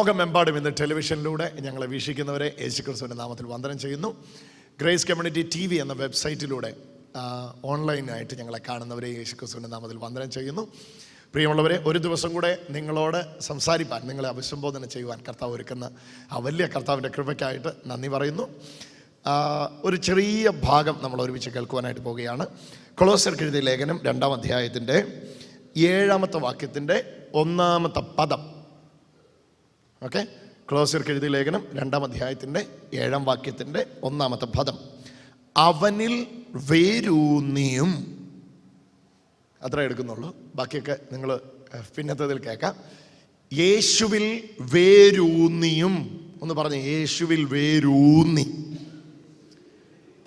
ലോകമെമ്പാടും ഇന്ന് ടെലിവിഷനിലൂടെ ഞങ്ങളെ വീക്ഷിക്കുന്നവരെ യേശുക്രിസ്തുവിൻ്റെ നാമത്തിൽ വന്ദനം ചെയ്യുന്നു. ഗ്രേസ് കമ്മ്യൂണിറ്റി TV എന്ന വെബ്സൈറ്റിലൂടെ ഓൺലൈനായിട്ട് ഞങ്ങളെ കാണുന്നവരെ യേശുക്രിസ്തുവിൻ്റെ നാമത്തിൽ വന്ദനം ചെയ്യുന്നു. പ്രിയമുള്ളവരെ, ഒരു ദിവസം കൂടെ നിങ്ങളോട് സംസാരിപ്പാൻ, നിങ്ങളെ അഭിസംബോധന ചെയ്യുവാൻ കർത്താവ് ഒരുക്കുന്ന ആ വലിയ കർത്താവിൻ്റെ കൃപയ്ക്കായിട്ട് നന്ദി പറയുന്നു. ഒരു ചെറിയ ഭാഗം നമ്മൾ ഒരുമിച്ച് കേൾക്കുവാനായിട്ട് പോവുകയാണ്. കൊളോസ്യർക്ക് എഴുതിയ ലേഖനം 2-ാം അധ്യായത്തിൻ്റെ 7-ാമത്തെ വാക്യത്തിൻ്റെ 1-ാമത്തെ പദം. ഓക്കെ, കൊളോസ്യർക്ക് എഴുതിയ ലേഖനം 2-ാം അധ്യായത്തിൻ്റെ 7-ാം വാക്യത്തിൻ്റെ 1-ാമത്തെ പദം. അവനിൽ വേരൂന്നിയും, അത്ര എടുക്കുന്നുള്ളൂ, ബാക്കിയൊക്കെ നിങ്ങൾ പിന്നത്തതിൽ കേൾക്കാം. യേശുവിൽ വേരൂന്നിയും ഒന്ന് പറഞ്ഞ്, യേശുവിൽ വേരൂന്നി.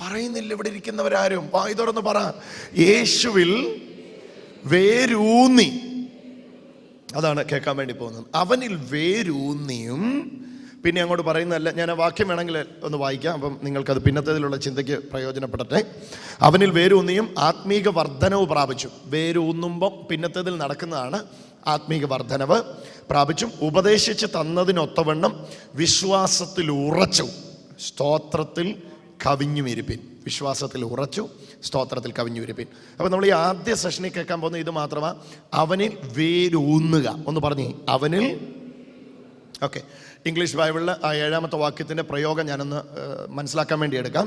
പറയുന്നില്ല ഇവിടെ ഇരിക്കുന്നവരാരും, വായി തുറന്ന് പറ, യേശുവിൽ വേരൂന്നി. അതാണ് കേൾക്കാൻ വേണ്ടി പോകുന്നത്. അവനിൽ വേരൂന്നിയും. പിന്നെ അങ്ങോട്ട് പറയുന്നതല്ല, ഞാൻ ആ വാക്യം വേണമെങ്കിൽ ഒന്ന് വായിക്കാം, അപ്പം നിങ്ങൾക്കത് പിന്നത്തേതിലുള്ള ചിന്തയ്ക്ക് പ്രയോജനപ്പെടട്ടെ. അവനിൽ വേരൂന്നിയും ആത്മീക വർധനവ് പ്രാപിച്ചു. വേരൂന്നുമ്പം പിന്നത്തേതിൽ നടക്കുന്നതാണ് ആത്മീക വർധനവ് പ്രാപിച്ചും ഉപദേശിച്ച് തന്നതിനൊത്തവണ്ണം വിശ്വാസത്തിൽ ഉറച്ചു, സ്തോത്രത്തിൽ കവിഞ്ഞുമിരിപ്പിൻ. വിശ്വാസത്തിൽ ഉറച്ചു, സ്തോത്രത്തിൽ കവിഞ്ഞുമിരിപ്പിൻ. അപ്പോൾ നമ്മൾ ഈ ആദ്യ സെഷനിൽ കേൾക്കാൻ പോകുന്ന ഇത് മാത്രമാണ്, അവനിൽ വേരൂന്നുക. ഒന്ന് പറഞ്ഞേ, അവനിൽ. ഓക്കെ, ഇംഗ്ലീഷ് ബൈബിളിൽ ആ 7-ാമത്തെ വാക്യത്തിൻ്റെ പ്രയോഗം ഞാനൊന്ന് മനസ്സിലാക്കാൻ വേണ്ടി എടുക്കാം.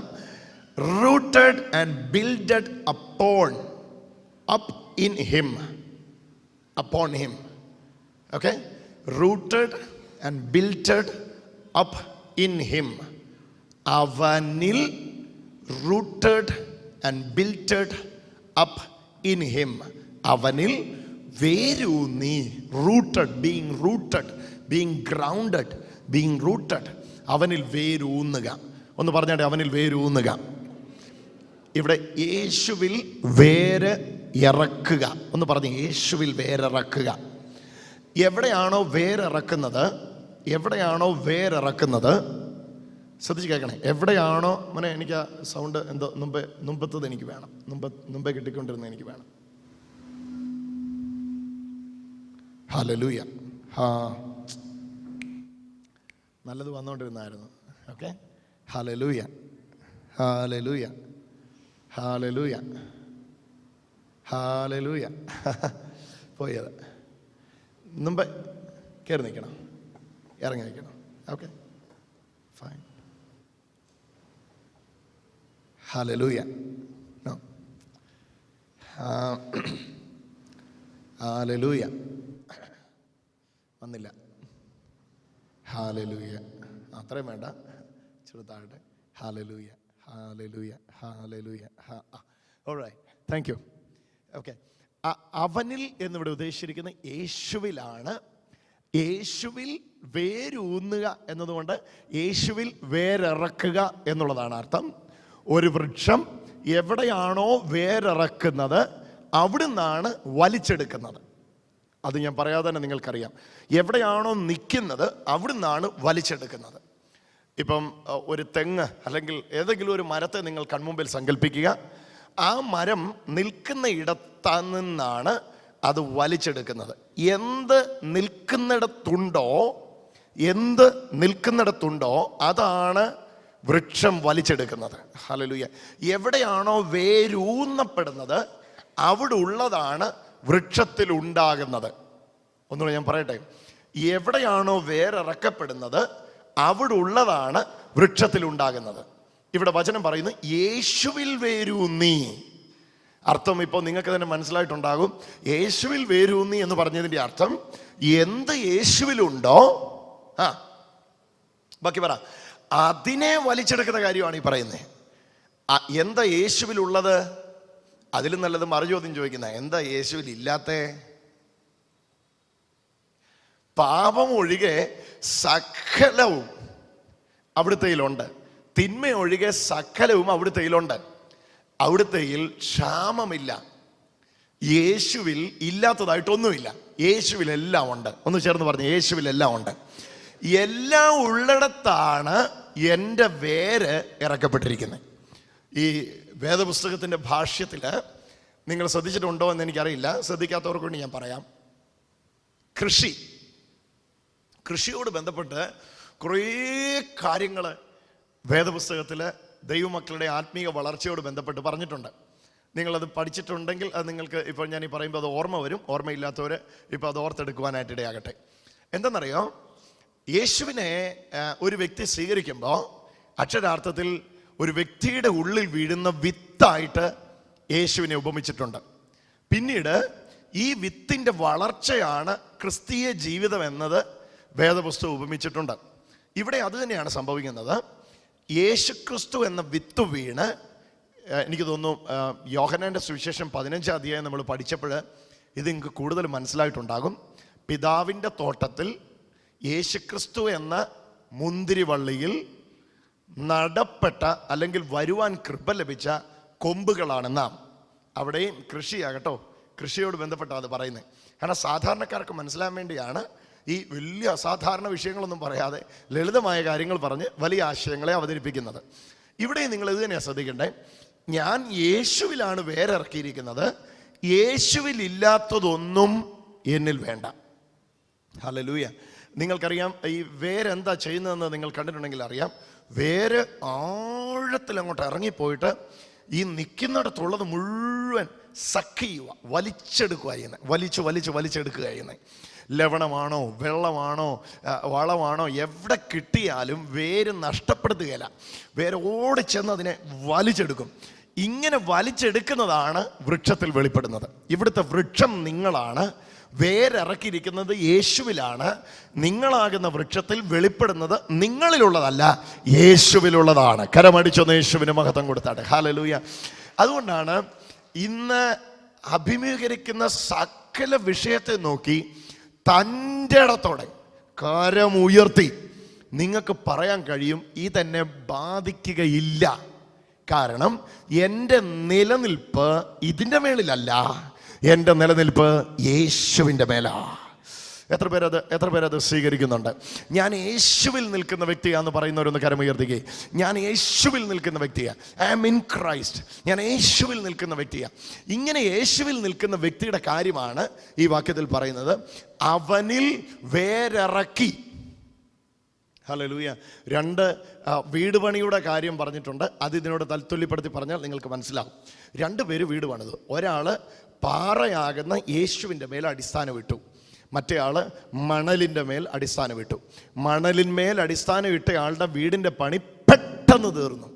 Rooted and builded upon, up in him, upon him. Okay, rooted and builded up in him. അവനിൽ, rooted and built up in him. അവനിൽ വേരൂന്നി. Rooted, being rooted, being grounded, being rooted. അവനിൽ വേരൂന്നുക. ഒന്ന് പറഞ്ഞാട്ടെ, അവനിൽ വേരൂന്നുക. ഇവിടെ യേശുവിൽ വേര് ഇറക്കുക. ഒന്ന് പറഞ്ഞ്, യേശുവിൽ വേരിറക്കുക. എവിടെയാണോ വേരിറക്കുന്നത്, എവിടെയാണോ വേരിറക്കുന്നത്, ശ്രദ്ധിച്ച് കേൾക്കണേ. എവിടെയാണോ മോനെ, എനിക്ക് ആ സൗണ്ട് എന്തോ മുമ്പത്തത് എനിക്ക് വേണം, മുമ്പേ കിട്ടിക്കൊണ്ടിരുന്നത് എനിക്ക് വേണം. ഹല്ലേലൂയ. നല്ലത് വന്നുകൊണ്ടിരുന്നായിരുന്നു. Okay, hallelujah, hallelujah, hallelujah, hallelujah. പോയത് മുമ്പേ കയറി നിൽക്കണം, ഇറങ്ങി നിൽക്കണം. Okay, fine. Hallelujah. No, hallelujah. വന്നില്ല. ഹല്ലേലൂയ. അത്രയും വേണ്ട, ചെറുതാകട്ടെ. Hallelujah, hallelujah, hallelujah. Alright, thank you. Okay, അവനിൽ എന്നിവിടെ ഉദ്ദേശിച്ചിരിക്കുന്ന യേശുവിലാണ്. യേശുവിൽ വേരൂന്നുക എന്നതുകൊണ്ട് യേശുവിൽ വേരിറക്കുക എന്നുള്ളതാണ് അർത്ഥം. ഒരു വൃക്ഷം എവിടെയാണോ വേരിറക്കുന്നത് അവിടുന്നാണ് വലിച്ചെടുക്കുന്നത്. അത് ഞാൻ പറയാതെ തന്നെ നിങ്ങൾക്കറിയാം. എവിടെയാണോ നിൽക്കുന്നത് അവിടുന്നാണ് വലിച്ചെടുക്കുന്നത്. ഇപ്പം ഒരു തെങ്ങ് അല്ലെങ്കിൽ ഏതെങ്കിലും ഒരു മരത്തെ നിങ്ങൾ കൺമുമ്പിൽ സങ്കല്പിക്കുക. ആ മരം നിൽക്കുന്ന ഇടത്തു നിന്നാണ് അത് വലിച്ചെടുക്കുന്നത്. എന്ത് നിൽക്കുന്നിടത്തുണ്ടോ അതാണ് വൃക്ഷം വലിച്ചെടുക്കുന്നത്. ഹല്ലേലൂയ. എവിടെയാണോ വേരൂന്നപ്പെടുന്നത് അവിടെ ഉള്ളതാണ് വൃക്ഷത്തിൽ ഉണ്ടാകുന്നത്. ഒന്നുകൂടെ ഞാൻ പറയട്ടെ, എവിടെയാണോ വേരിറക്കപ്പെടുന്നത് അവിടെ ഉള്ളതാണ് വൃക്ഷത്തിൽ ഉണ്ടാകുന്നത്. ഇവിടെ വചനം പറയുന്നു, യേശുവിൽ വേരൂന്നി. അർത്ഥം ഇപ്പോൾ നിങ്ങൾക്ക് തന്നെ മനസ്സിലായിട്ടുണ്ടാകും. യേശുവിൽ വേരൂന്നി എന്ന് പറഞ്ഞതിൻ്റെ അർത്ഥം, എന്ത് യേശുവിലുണ്ടോ, ബാക്കി പറ, അതിനെ വലിച്ചെടുക്കുന്ന കാര്യമാണ് ഈ പറയുന്നത്. എന്താ യേശുവിലുള്ളത്? അതിലും നല്ലത് മറുചോദ്യം ചോദിക്കുന്ന, എന്താ യേശുവിൽ ഇല്ലാത്ത? പാപം ഒഴികെ സകലവും അവിടുത്തെയിലുണ്ട്. തിന്മ ഒഴികെ സകലവും അവിടുത്തെയിലുണ്ട്. അവിടുത്തെയിൽ ക്ഷാമമില്ല. യേശുവിൽ ഇല്ലാത്തതായിട്ടൊന്നുമില്ല. യേശുവിൽ എല്ലാം ഉണ്ട്. ഒന്ന് ചേർന്ന് പറഞ്ഞു, യേശുവിൽ എല്ലാം ഉണ്ട്. എല്ലാം ഉള്ളിടത്താണ് എൻ്റെ വേര് ഇറക്കപ്പെട്ടിരിക്കുന്നത്. ഈ വേദപുസ്തകത്തിൻ്റെ ഭാഷ്യത്തിൽ നിങ്ങൾ ശ്രദ്ധിച്ചിട്ടുണ്ടോ എന്ന് എനിക്കറിയില്ല. ശ്രദ്ധിക്കാത്തവർക്ക് വേണ്ടി ഞാൻ പറയാം. കൃഷിയോട് ബന്ധപ്പെട്ട് കുറേ കാര്യങ്ങൾ വേദപുസ്തകത്തിൽ ദൈവമക്കളുടെ ആത്മീയ വളർച്ചയോട് ബന്ധപ്പെട്ട് പറഞ്ഞിട്ടുണ്ട്. നിങ്ങളത് പഠിച്ചിട്ടുണ്ടെങ്കിൽ അത് നിങ്ങൾക്ക് ഇപ്പോൾ ഞാൻ ഈ പറയുമ്പോൾ അത് ഓർമ്മ വരും. ഓർമ്മയില്ലാത്തവർ ഇപ്പോൾ അത് ഓർത്തെടുക്കുവാനായിട്ടിടയാകട്ടെ. എന്തെന്നറിയോ, യേശുവിനെ ഒരു വ്യക്തി സ്വീകരിക്കുമ്പോൾ അക്ഷരാർത്ഥത്തിൽ ഒരു വ്യക്തിയുടെ ഉള്ളിൽ വീഴുന്ന വിത്തായിട്ട് യേശുവിനെ ഉപമിച്ചിട്ടുണ്ട്. പിന്നീട് ഈ വിത്തിൻ്റെ വളർച്ചയാണ് ക്രിസ്തീയ ജീവിതം എന്നത് വേദപുസ്തകം ഉപമിച്ചിട്ടുണ്ട്. ഇവിടെ അത് തന്നെയാണ് സംഭവിക്കുന്നത്. യേശുക്രിസ്തു എന്ന വിത്ത് വീണ്, എനിക്ക് തോന്നുന്നു യോഹന്നാൻ്റെ സുവിശേഷം 15 അധ്യായം നമ്മൾ പഠിച്ചപ്പോൾ ഇത് നിങ്ങൾക്ക് കൂടുതൽ മനസ്സിലായിട്ടുണ്ടാകും. പിതാവിൻ്റെ തോട്ടത്തിൽ യേശുക്രിസ്തു എന്ന മുന്തിരിവള്ളിയിൽ നടപ്പെട്ട അല്ലെങ്കിൽ വരുവാൻ കൃപ ലഭിച്ച കൊമ്പുകളാണ് നാം. അവിടെയും കൃഷിയാകട്ടോ, കൃഷിയോട് ബന്ധപ്പെട്ടാണ് അത് പറയുന്നത്. കാരണം സാധാരണക്കാർക്ക് മനസ്സിലാൻ വേണ്ടിയാണ് ഈ വലിയ അസാധാരണ വിഷയങ്ങളൊന്നും പറയാതെ ലളിതമായ കാര്യങ്ങൾ പറഞ്ഞ് വലിയ ആശയങ്ങളെ അവതരിപ്പിക്കുന്നത്. ഇവിടെ നിങ്ങൾ ഇത് തന്നെയാണ് ശ്രദ്ധിക്കണ്ടേ. ഞാൻ യേശുവിലാണ് വേരിറക്കിയിരിക്കുന്നത്, യേശുവിലില്ലാത്തതൊന്നും എന്നിൽ വേണ്ട. ഹല്ലേലൂയ. നിങ്ങൾക്കറിയാം ഈ വേരെന്താ ചെയ്യുന്നതെന്ന് നിങ്ങൾ കണ്ടിട്ടുണ്ടെങ്കിൽ അറിയാം. വേര് ആഴത്തിൽ അങ്ങോട്ട് ഇറങ്ങിപ്പോയിട്ട് ഈ നിൽക്കുന്നിടത്തുള്ളത് മുഴുവൻ സക്ക് ചെയ്യുക, വലിച്ചെടുക്കുക ചെയ്യുന്നത്, വലിച്ചെടുക്കുക ചെയ്യുന്നത്. ലവണമാണോ വെള്ളമാണോ വളമാണോ എവിടെ കിട്ടിയാലും വേര് നഷ്ടപ്പെടുത്തുകയില്ല. വേര് ഓടി ചെന്ന് അതിനെ വലിച്ചെടുക്കും. ഇങ്ങനെ വലിച്ചെടുക്കുന്നതാണ് വൃക്ഷത്തിൽ വെളിപ്പെടുന്നത്. ഇവിടുത്തെ വൃക്ഷം നിങ്ങളാണ്. വേരിറക്കിയിരിക്കുന്നത് യേശുവിലാണ്. നിങ്ങളാകുന്ന വൃക്ഷത്തിൽ വെളിപ്പെടുന്നത് നിങ്ങളിലുള്ളതല്ല, യേശുവിലുള്ളതാണ്. കരമടിച്ചൊന്ന് യേശുവിന് മഹത്വം കൊടുത്താട്ടെ. ഹല്ലേലൂയ. അതുകൊണ്ടാണ് ഇന്ന് അഭിമുഖീകരിക്കുന്ന സകല വിഷയത്തെ നോക്കി തൻ്റെ ഇടത്തോടെ കരമുയർത്തി നിങ്ങൾക്ക് പറയാൻ കഴിയും, ഇതെന്നെ ബാധിക്കുകയില്ല. കാരണം എൻ്റെ നിലനിൽപ്പ് ഇതിൻ്റെ മേളിലല്ല, എൻ്റെ നിലനിൽപ്പ് യേശുവിൻ്റെ മേലാ. എത്ര പേരത് സ്വീകരിക്കുന്നുണ്ട്? ഞാൻ യേശുവിൽ നിൽക്കുന്ന വ്യക്തിയാണെന്ന് പറയുന്നവരൊന്ന് കരമുയർത്തിക്കേ. ഞാൻ യേശുവിൽ നിൽക്കുന്ന വ്യക്തിയാണ്. I am in Christ. ഞാൻ യേശുവിൽ നിൽക്കുന്ന വ്യക്തിയാണ്. ഇങ്ങനെ യേശുവിൽ നിൽക്കുന്ന വ്യക്തിയുടെ കാര്യമാണ് ഈ വാക്യത്തിൽ പറയുന്നത്. അവനിൽ വേരിറക്കി. ഹല്ലേലൂയ. 2 വീട് പണിയുടെ കാര്യം പറഞ്ഞിട്ടുണ്ട്. അത് ഇതിനോട് തൽത്തുല്യപ്പെടുത്തി പറഞ്ഞാൽ നിങ്ങൾക്ക് മനസ്സിലാവും. 2 പേര് വീട് പണിതു. ഒരാൾ പാറയാകുന്ന യേശുവിൻ്റെ മേൽ അടിസ്ഥാനം ഇട്ടു, മറ്റേ ആള് മണലിൻ്റെ മേൽ അടിസ്ഥാനം ഇട്ടു. മണലിന്മേൽ അടിസ്ഥാനം ഇട്ടയാളുടെ വീടിൻ്റെ പണി പെട്ടെന്ന് തീർന്നു.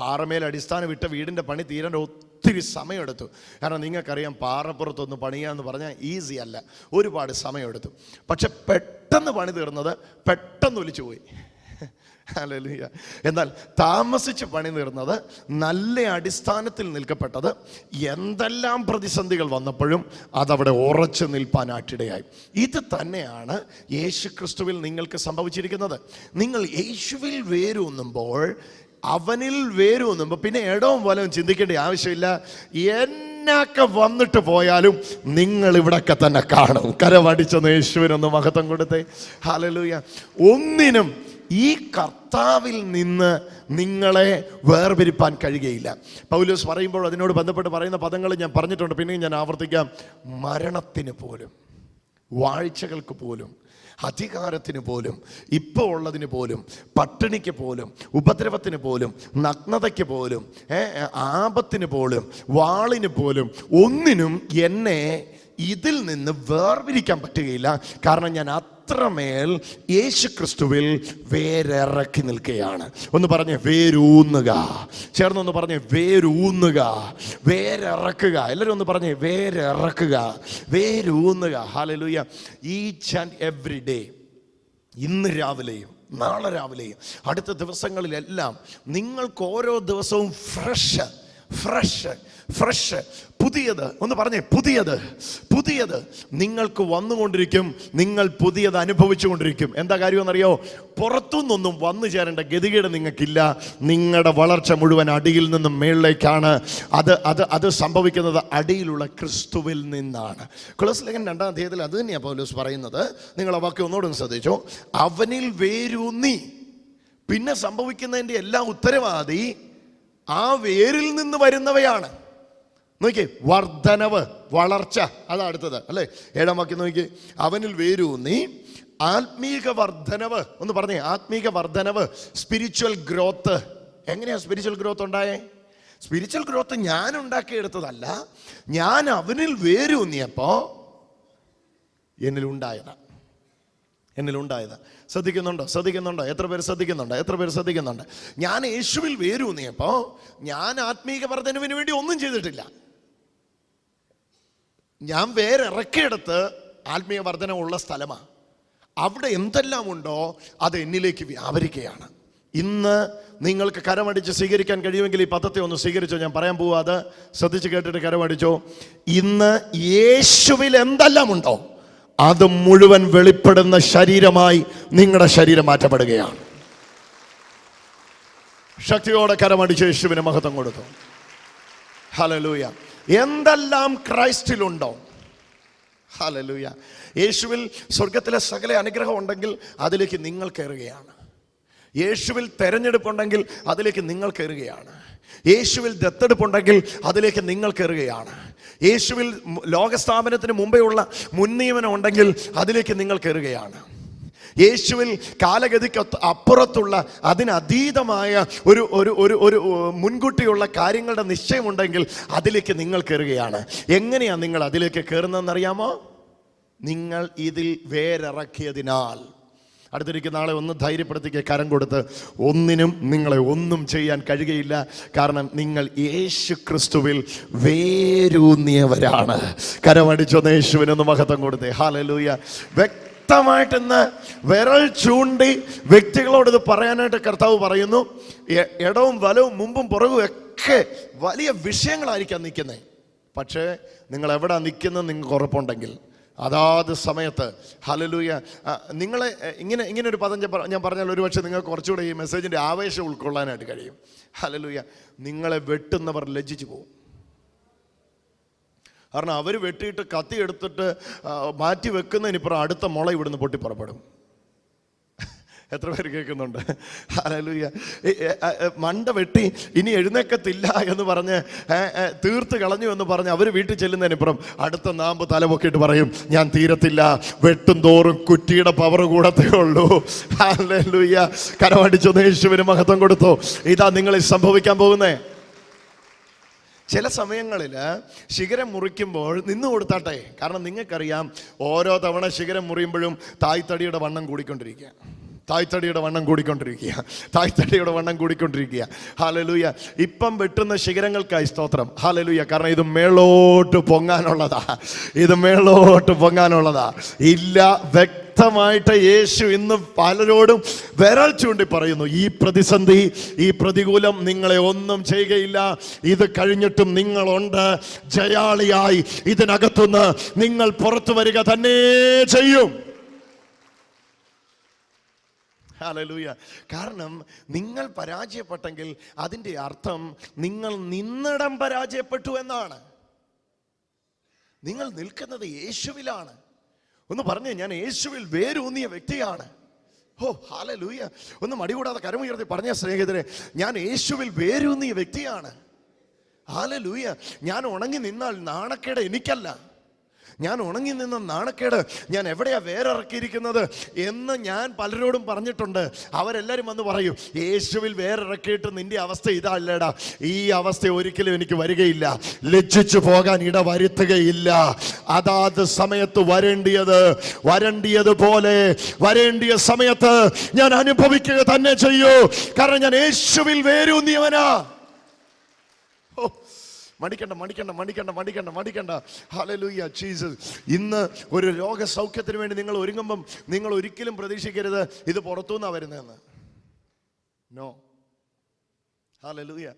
പാറമേൽ അടിസ്ഥാനം ഇട്ട വീടിൻ്റെ പണി തീരാൻ ഒത്തിരി സമയമെടുത്തു. കാരണം നിങ്ങൾക്കറിയാം, പാറപ്പുറത്തൊന്ന് പണിയാന്ന് പറഞ്ഞാൽ ഈസി അല്ല, ഒരുപാട് സമയമെടുത്തു. പക്ഷെ പെട്ടെന്ന് പണി തീർന്നത് പെട്ടെന്ന് ഒലിച്ചു പോയി. ഹല്ലേലൂയ. എന്നാൽ താമസിച്ച് പണി തീർന്നത്, നല്ല അടിസ്ഥാനത്തിൽ നിൽക്കപ്പെട്ടത്, എന്തെല്ലാം പ്രതിസന്ധികൾ വന്നപ്പോഴും അതവിടെ ഉറച്ചു നിൽപ്പാനായിട്ടിടയായി. ഇത് തന്നെയാണ് യേശുക്രിസ്തുവിൽ നിങ്ങൾക്ക് സംഭവിച്ചിരിക്കുന്നത്. നിങ്ങൾ യേശുവിൽ വേരൂന്നുമ്പോൾ, അവനിൽ വേരൂന്നുമ്പോൾ പിന്നെ ഇടവും പോലും ചിന്തിക്കേണ്ട ആവശ്യമില്ല. എന്നൊക്കെ വന്നിട്ട് പോയാലും നിങ്ങൾ ഇവിടൊക്കെ തന്നെ കാണും. കരമടിച്ചൊന്ന് യേശുവിനൊന്ന് മഹത്വം കൊടുത്തേ. ഹല്ലേലൂയ. ഒന്നിനും ഈ കർത്താവിൽ നിന്ന് നിങ്ങളെ വേർപിരിപ്പാൻ കഴിയുകയില്ല. പൗലോസ് പറയുമ്പോൾ അതിനോട് ബന്ധപ്പെട്ട് പറയുന്ന പദങ്ങൾ ഞാൻ പറഞ്ഞിട്ടുണ്ട്, പിന്നെയും ഞാൻ ആവർത്തിക്കാം. മരണത്തിന് പോലും, വാഴ്ചകൾക്ക് പോലും, അധികാരത്തിന് പോലും, ഇപ്പോൾ ഉള്ളതിന് പോലും, പട്ടിണിക്ക് പോലും, ഉപദ്രവത്തിന് പോലും, നഗ്നതയ്ക്ക് പോലും, ആപത്തിന് പോലും, വാളിന് പോലും, ഒന്നിനും എന്നെ ഇതിൽ നിന്ന് വേർപിരിക്കാൻ പറ്റുകയില്ല. കാരണം ഞാൻ അത്രമേൽ യേശുക്രിസ്തുവിൽ വേരിറക്കി നിൽക്കുകയാണ്. ഒന്ന് പറഞ്ഞേ വേരൂന്നുക. ചേർന്നൊന്ന് പറഞ്ഞേ വേരൂന്നുക, വേരിറക്കുക. എല്ലാവരും ഒന്ന് പറഞ്ഞേ വേരിറക്കുക, വേരൂന്നുക. Hallelujah. Each and every day, ഇന്ന് രാവിലെയും നാളെ രാവിലെയും അടുത്ത ദിവസങ്ങളിലെല്ലാം നിങ്ങൾക്ക് ഓരോ ദിവസവും ഫ്രഷ് പുതിയത്. ഒന്ന് പറഞ്ഞേ പുതിയത് നിങ്ങൾക്ക് വന്നുകൊണ്ടിരിക്കും. നിങ്ങൾ പുതിയത് അനുഭവിച്ചു കൊണ്ടിരിക്കും. എന്താ കാര്യമെന്നറിയോ? പുറത്തുനിന്നൊന്നും വന്നു ചേരേണ്ട ഗതികേട് നിങ്ങൾക്കില്ല. നിങ്ങളുടെ വളർച്ച മുഴുവൻ അടിയിൽ നിന്നും മേളിലേക്കാണ്. അത് സംഭവിക്കുന്നത് അടിയിലുള്ള ക്രിസ്തുവിൽ നിന്നാണ്. കൊലോസ്യർ 2 അധ്യായത്തിൽ അത് തന്നെയാണ് പൗലോസ് പറയുന്നത്. നിങ്ങൾ ആ വാക്യം ഒന്നുകൂടെ ശ്രദ്ധിച്ചോ. അവനിൽ വേരൂന്നി. പിന്നെ സംഭവിക്കുന്നതിൻ്റെ എല്ലാ ഉത്തരവാദി ആ വേരിൽ നിന്ന് വരുന്നവയാണ്. നോക്കിയേ, വർധനവ്, വളർച്ച, അതാ അടുത്തത് അല്ലേ. 7-ാം വാക്യം നോക്കിയേ, അവനിൽ വേരൂന്നി ആത്മീക വർധനവ്. ഒന്ന് പറഞ്ഞേ, ആത്മീക വർധനവ്, സ്പിരിച്വൽ ഗ്രോത്ത്. എങ്ങനെയാ സ്പിരിച്വൽ ഗ്രോത്ത് ഉണ്ടായേ? സ്പിരിച്വൽ ഗ്രോത്ത് ഞാൻ ഉണ്ടാക്കിയെടുത്തതല്ല, ഞാൻ അവനിൽ വേരൂന്നിയപ്പോ എന്നിലുണ്ടായതാ. ശ്രദ്ധിക്കുന്നുണ്ടോ? എത്ര പേര് ശ്രദ്ധിക്കുന്നുണ്ട്? ഞാൻ യേശുവിൽ വേരൂന്നിയപ്പോ ഞാൻ ആത്മീക വർധനവിന് വേണ്ടി ഒന്നും ചെയ്തിട്ടില്ല. ഞാൻ വേരിറക്കിയെടുത്ത് ആത്മീയ വർധനമുള്ള സ്ഥലമാണ്. അവിടെ എന്തെല്ലാം ഉണ്ടോ അത് എന്നിലേക്ക് വ്യാപരിക്കുകയാണ്. ഇന്ന് നിങ്ങൾക്ക് കരമടിച്ച് സ്വീകരിക്കാൻ കഴിയുമെങ്കിൽ ഈ പദത്തെ ഒന്ന് സ്വീകരിച്ചോ. ഞാൻ പറയാൻ പോവാ, അത് ശ്രദ്ധിച്ച് കേട്ടിട്ട് കരമടിച്ചോ. ഇന്ന് യേശുവിൽ എന്തെല്ലാം ഉണ്ടോ അത് മുഴുവൻ വെളിപ്പെടുന്ന ശരീരമായി നിങ്ങളുടെ ശരീരം മാറ്റപ്പെടുകയാണ്. ശക്തിയോടെ കരമടിച്ച് യേശുവിന് മഹത്വം കൊടുത്തു. ഹല്ലേലൂയ. എന്തെല്ലാം ക്രൈസ്റ്റിലുണ്ടോ, ഹല്ലേലൂയ, യേശുവിൽ സ്വർഗത്തിലെ സകല അനുഗ്രഹം ഉണ്ടെങ്കിൽ അതിലേക്ക് നിങ്ങൾ കയറുകയാണ്. യേശുവിൽ തെരഞ്ഞെടുപ്പുണ്ടെങ്കിൽ അതിലേക്ക് നിങ്ങൾ കയറുകയാണ്. യേശുവിൽ ദത്തെടുപ്പുണ്ടെങ്കിൽ അതിലേക്ക് നിങ്ങൾ കയറുകയാണ്. യേശുവിൽ ലോകസ്ഥാപനത്തിന് മുമ്പേ ഉള്ള മുൻനിയമനം ഉണ്ടെങ്കിൽ അതിലേക്ക് നിങ്ങൾ കയറുകയാണ്. യേശുവിൽ കാലഗതിക്ക് അപ്പുറത്തുള്ള അതിനതീതമായ ഒരു ഒരു ഒരു ഒരു മുൻകൂട്ടിയുള്ള കാര്യങ്ങളുടെ നിശ്ചയമുണ്ടെങ്കിൽ അതിലേക്ക് നിങ്ങൾ കയറുകയാണ്. എങ്ങനെയാണ് നിങ്ങൾ അതിലേക്ക് കയറുന്നതെന്നറിയാമോ? നിങ്ങൾ ഇതിൽ വേരിറക്കിയതിനാൽ. അടുത്തിരിക്കുന്ന ആളെ ഒന്ന് ധൈര്യപ്പെടുത്തിക്കുക, കരം കൊടുത്ത്. ഒന്നിനും നിങ്ങളെ ഒന്നും ചെയ്യാൻ കഴിയുകയില്ല, കാരണം നിങ്ങൾ യേശു ക്രിസ്തുവിൽ വേരൂന്നിയവരാണ്. കരമടിച്ചൊന്ന് യേശുവിനൊന്ന് മഹത്വം കൊടുത്തേ. ഹല്ലേലൂയ. വ്യക്തമായിട്ടെന്ന് വിരൽ ചൂണ്ടി വ്യക്തികളോട് ഇത് പറയാനായിട്ട് കർത്താവ് പറയുന്നു. ഇടവും വലവും മുമ്പും പുറകും ഒക്കെ വലിയ വിഷയങ്ങളായിരിക്കാം നിൽക്കുന്നത്. പക്ഷേ നിങ്ങൾ എവിടെ നിൽക്കുന്നത് നിങ്ങൾക്ക് ഉറപ്പുണ്ടെങ്കിൽ അതാത് സമയത്ത്, ഹല്ലേലൂയ, നിങ്ങളെ ഇങ്ങനെ ഒരു പദം ഞാൻ പറഞ്ഞാൽ ഒരുപക്ഷെ നിങ്ങൾക്ക് കുറച്ചുകൂടെ ഈ മെസ്സേജിൻ്റെ ആവേശം ഉൾക്കൊള്ളാനായിട്ട് കഴിയും. ഹല്ലേലൂയ. നിങ്ങളെ വെട്ടുന്നവർ ലജ്ജിച്ചു പോകും. കാരണം അവർ വെട്ടിയിട്ട് കത്തി എടുത്തിട്ട് മാറ്റി വെക്കുന്നതിനിപ്പുറം അടുത്ത മുള ഇവിടുന്ന് പൊട്ടിപ്പുറപ്പെടും. എത്ര പേര് കേൾക്കുന്നുണ്ട്? ഹല്ലേലൂയ. മണ്ട വെട്ടി ഇനി എഴുന്നേക്കത്തില്ല എന്ന് പറഞ്ഞ് തീർത്ത് കളഞ്ഞു എന്ന് പറഞ്ഞ് അവർ വീട്ടിൽ ചെല്ലുന്നതിനിപ്പുറം അടുത്ത നാമ്പ് തലപൊക്കിയിട്ട് പറയും, ഞാൻ തീരത്തില്ല, വെട്ടും തോറും കുറ്റിയുടെ പവർ കൂടത്തേ ഉള്ളൂ. ഹല്ലേലൂയ. കരമടിച്ചൊന്ന് യേശുവിന് മഹത്വം കൊടുത്തോ. ഇതാ നിങ്ങളിൽ സംഭവിക്കാൻ പോകുന്നേ. ചില സമയങ്ങളിൽ ശിഖരം മുറിക്കുമ്പോൾ നിന്ന് കൊടുത്താട്ടെ. കാരണം നിങ്ങൾക്കറിയാം, ഓരോ തവണ ശിഖരം മുറിയുമ്പോഴും തായ്തടിയുടെ വണ്ണം കൂടിക്കൊണ്ടിരിക്കുക. ഹല്ലേലൂയ. ഇപ്പം വെട്ടുന്ന ശിഖരങ്ങൾക്കായി സ്തോത്രം. ഹല്ലേലൂയ. കാരണം ഇത് മേളോട്ട് പൊങ്ങാനുള്ളതാ. ഇല്ല, വ്യക്തമായിട്ട് യേശു ഇന്ന് പലരോടും വിരൽ ചൂണ്ടി പറയുന്നു, ഈ പ്രതിസന്ധി, ഈ പ്രതികൂലം നിങ്ങളെ ഒന്നും ചെയ്യുകയില്ല. ഇത് കഴിഞ്ഞിട്ടും നിങ്ങളുണ്ട് ജയാളിയായി. ഇതിനകത്തുനിന്ന് നിങ്ങൾ പുറത്തു വരിക തന്നെ ചെയ്യും. ഹല്ലേലൂയ. കാരണം നിങ്ങൾ പരാജയപ്പെട്ടെങ്കിൽ അതിൻ്റെ അർത്ഥം നിങ്ങൾ നിന്നിടം പരാജയപ്പെട്ടു എന്നാണ്. നിങ്ങൾ നിൽക്കുന്നത് യേശുവിലാണ്. ഒന്ന് പറഞ്ഞേ, ഞാൻ യേശുവിൽ വേരൂന്നിയ വ്യക്തിയാണ്. ഓ ഹല്ലേലൂയ. ഒന്ന് മടികൂടാതെ കരമുയർത്തി പറഞ്ഞ സ്നേഹിതരെ, ഞാൻ യേശുവിൽ വേരൂന്നിയ വ്യക്തിയാണ്. ഹല്ലേലൂയ. ഞാൻ ഉണങ്ങി നിന്നാൽ നാണക്കേട് എനിക്കല്ല. ഞാൻ ഉണങ്ങി നിന്ന നാണക്കേട് ഞാൻ എവിടെയാ വേരിറക്കിയിരിക്കുന്നത് എന്ന് ഞാൻ പലരോടും പറഞ്ഞിട്ടുണ്ട്. അവരെല്ലാവരും വന്ന് പറയും, യേശുവിൽ വേരിറക്കിയിട്ട് നിന്റെ അവസ്ഥ ഇതല്ലേടാ. ഈ അവസ്ഥ ഒരിക്കലും എനിക്ക് വരികയില്ല, ലജ്ജിച്ചു പോകാൻ ഇട വരുത്തുകയില്ല. അതാത് സമയത്ത് വരേണ്ടിയതുപോലെ വരേണ്ടിയ സമയത്ത് ഞാൻ അനുഭവിക്കുക തന്നെ ചെയ്യൂ. കാരണം ഞാൻ യേശുവിൽ വേരൂന്നിയവനാ. മടിക്കണ്ട. Hallelujah, Jesus. ഇന്ന് ഒരു രോഗസൗഖ്യത്തിന് വേണ്ടി നിങ്ങൾ ഒരുങ്ങുമ്പം നിങ്ങൾ ഒരിക്കലും പ്രതീക്ഷിക്കരുത് ഇത് പുറത്തുനിന്നാണ് വരുന്നതെന്ന്. നോ. ഹല്ലേലൂയ.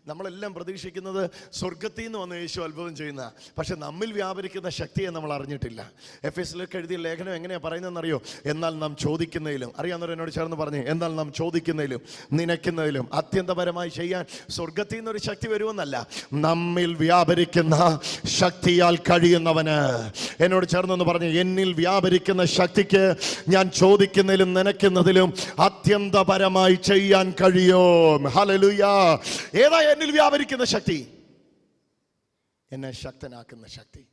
നമ്മളെല്ലാം പ്രതീക്ഷിക്കുന്നത് സ്വർഗത്തിൽ നിന്ന് വന്ന് യേശു അത്ഭുതം ചെയ്യുന്ന, പക്ഷെ നമ്മിൽ വ്യാപരിക്കുന്ന ശക്തിയെ നമ്മൾ അറിഞ്ഞിട്ടില്ല. എഫെസ്യർക്ക് എഴുതിയ ലേഖനം എങ്ങനെയാണ് പറയുന്നതെന്നറിയോ? എന്നാൽ നാം ചോദിക്കുന്നതിലും, അറിയാവുന്നവർ എന്നോട് ചേർന്ന് പറഞ്ഞു, എന്നാൽ നാം ചോദിക്കുന്നതിലും നനയ്ക്കുന്നതിലും അത്യന്തപരമായി ചെയ്യാൻ സ്വർഗത്തിൽ നിന്നൊരു ശക്തി വരുമെന്നല്ല, നമ്മിൽ വ്യാപരിക്കുന്ന ശക്തിയാൽ കഴിയുന്നവന്. എന്നോട് ചേർന്നൊന്ന് പറഞ്ഞു, എന്നിൽ വ്യാപരിക്കുന്ന ശക്തിക്ക് ഞാൻ ചോദിക്കുന്നതിലും നനയ്ക്കുന്നതിലും അത്യന്തപരമായി ചെയ്യാൻ കഴിയും. ഹല്ലേലൂയ. ഏതാ എന്നിൽ വ്യാപരിക്കുന്ന ശക്തി? എന്നെ ശക്തനാക്കുന്ന ശക്തി,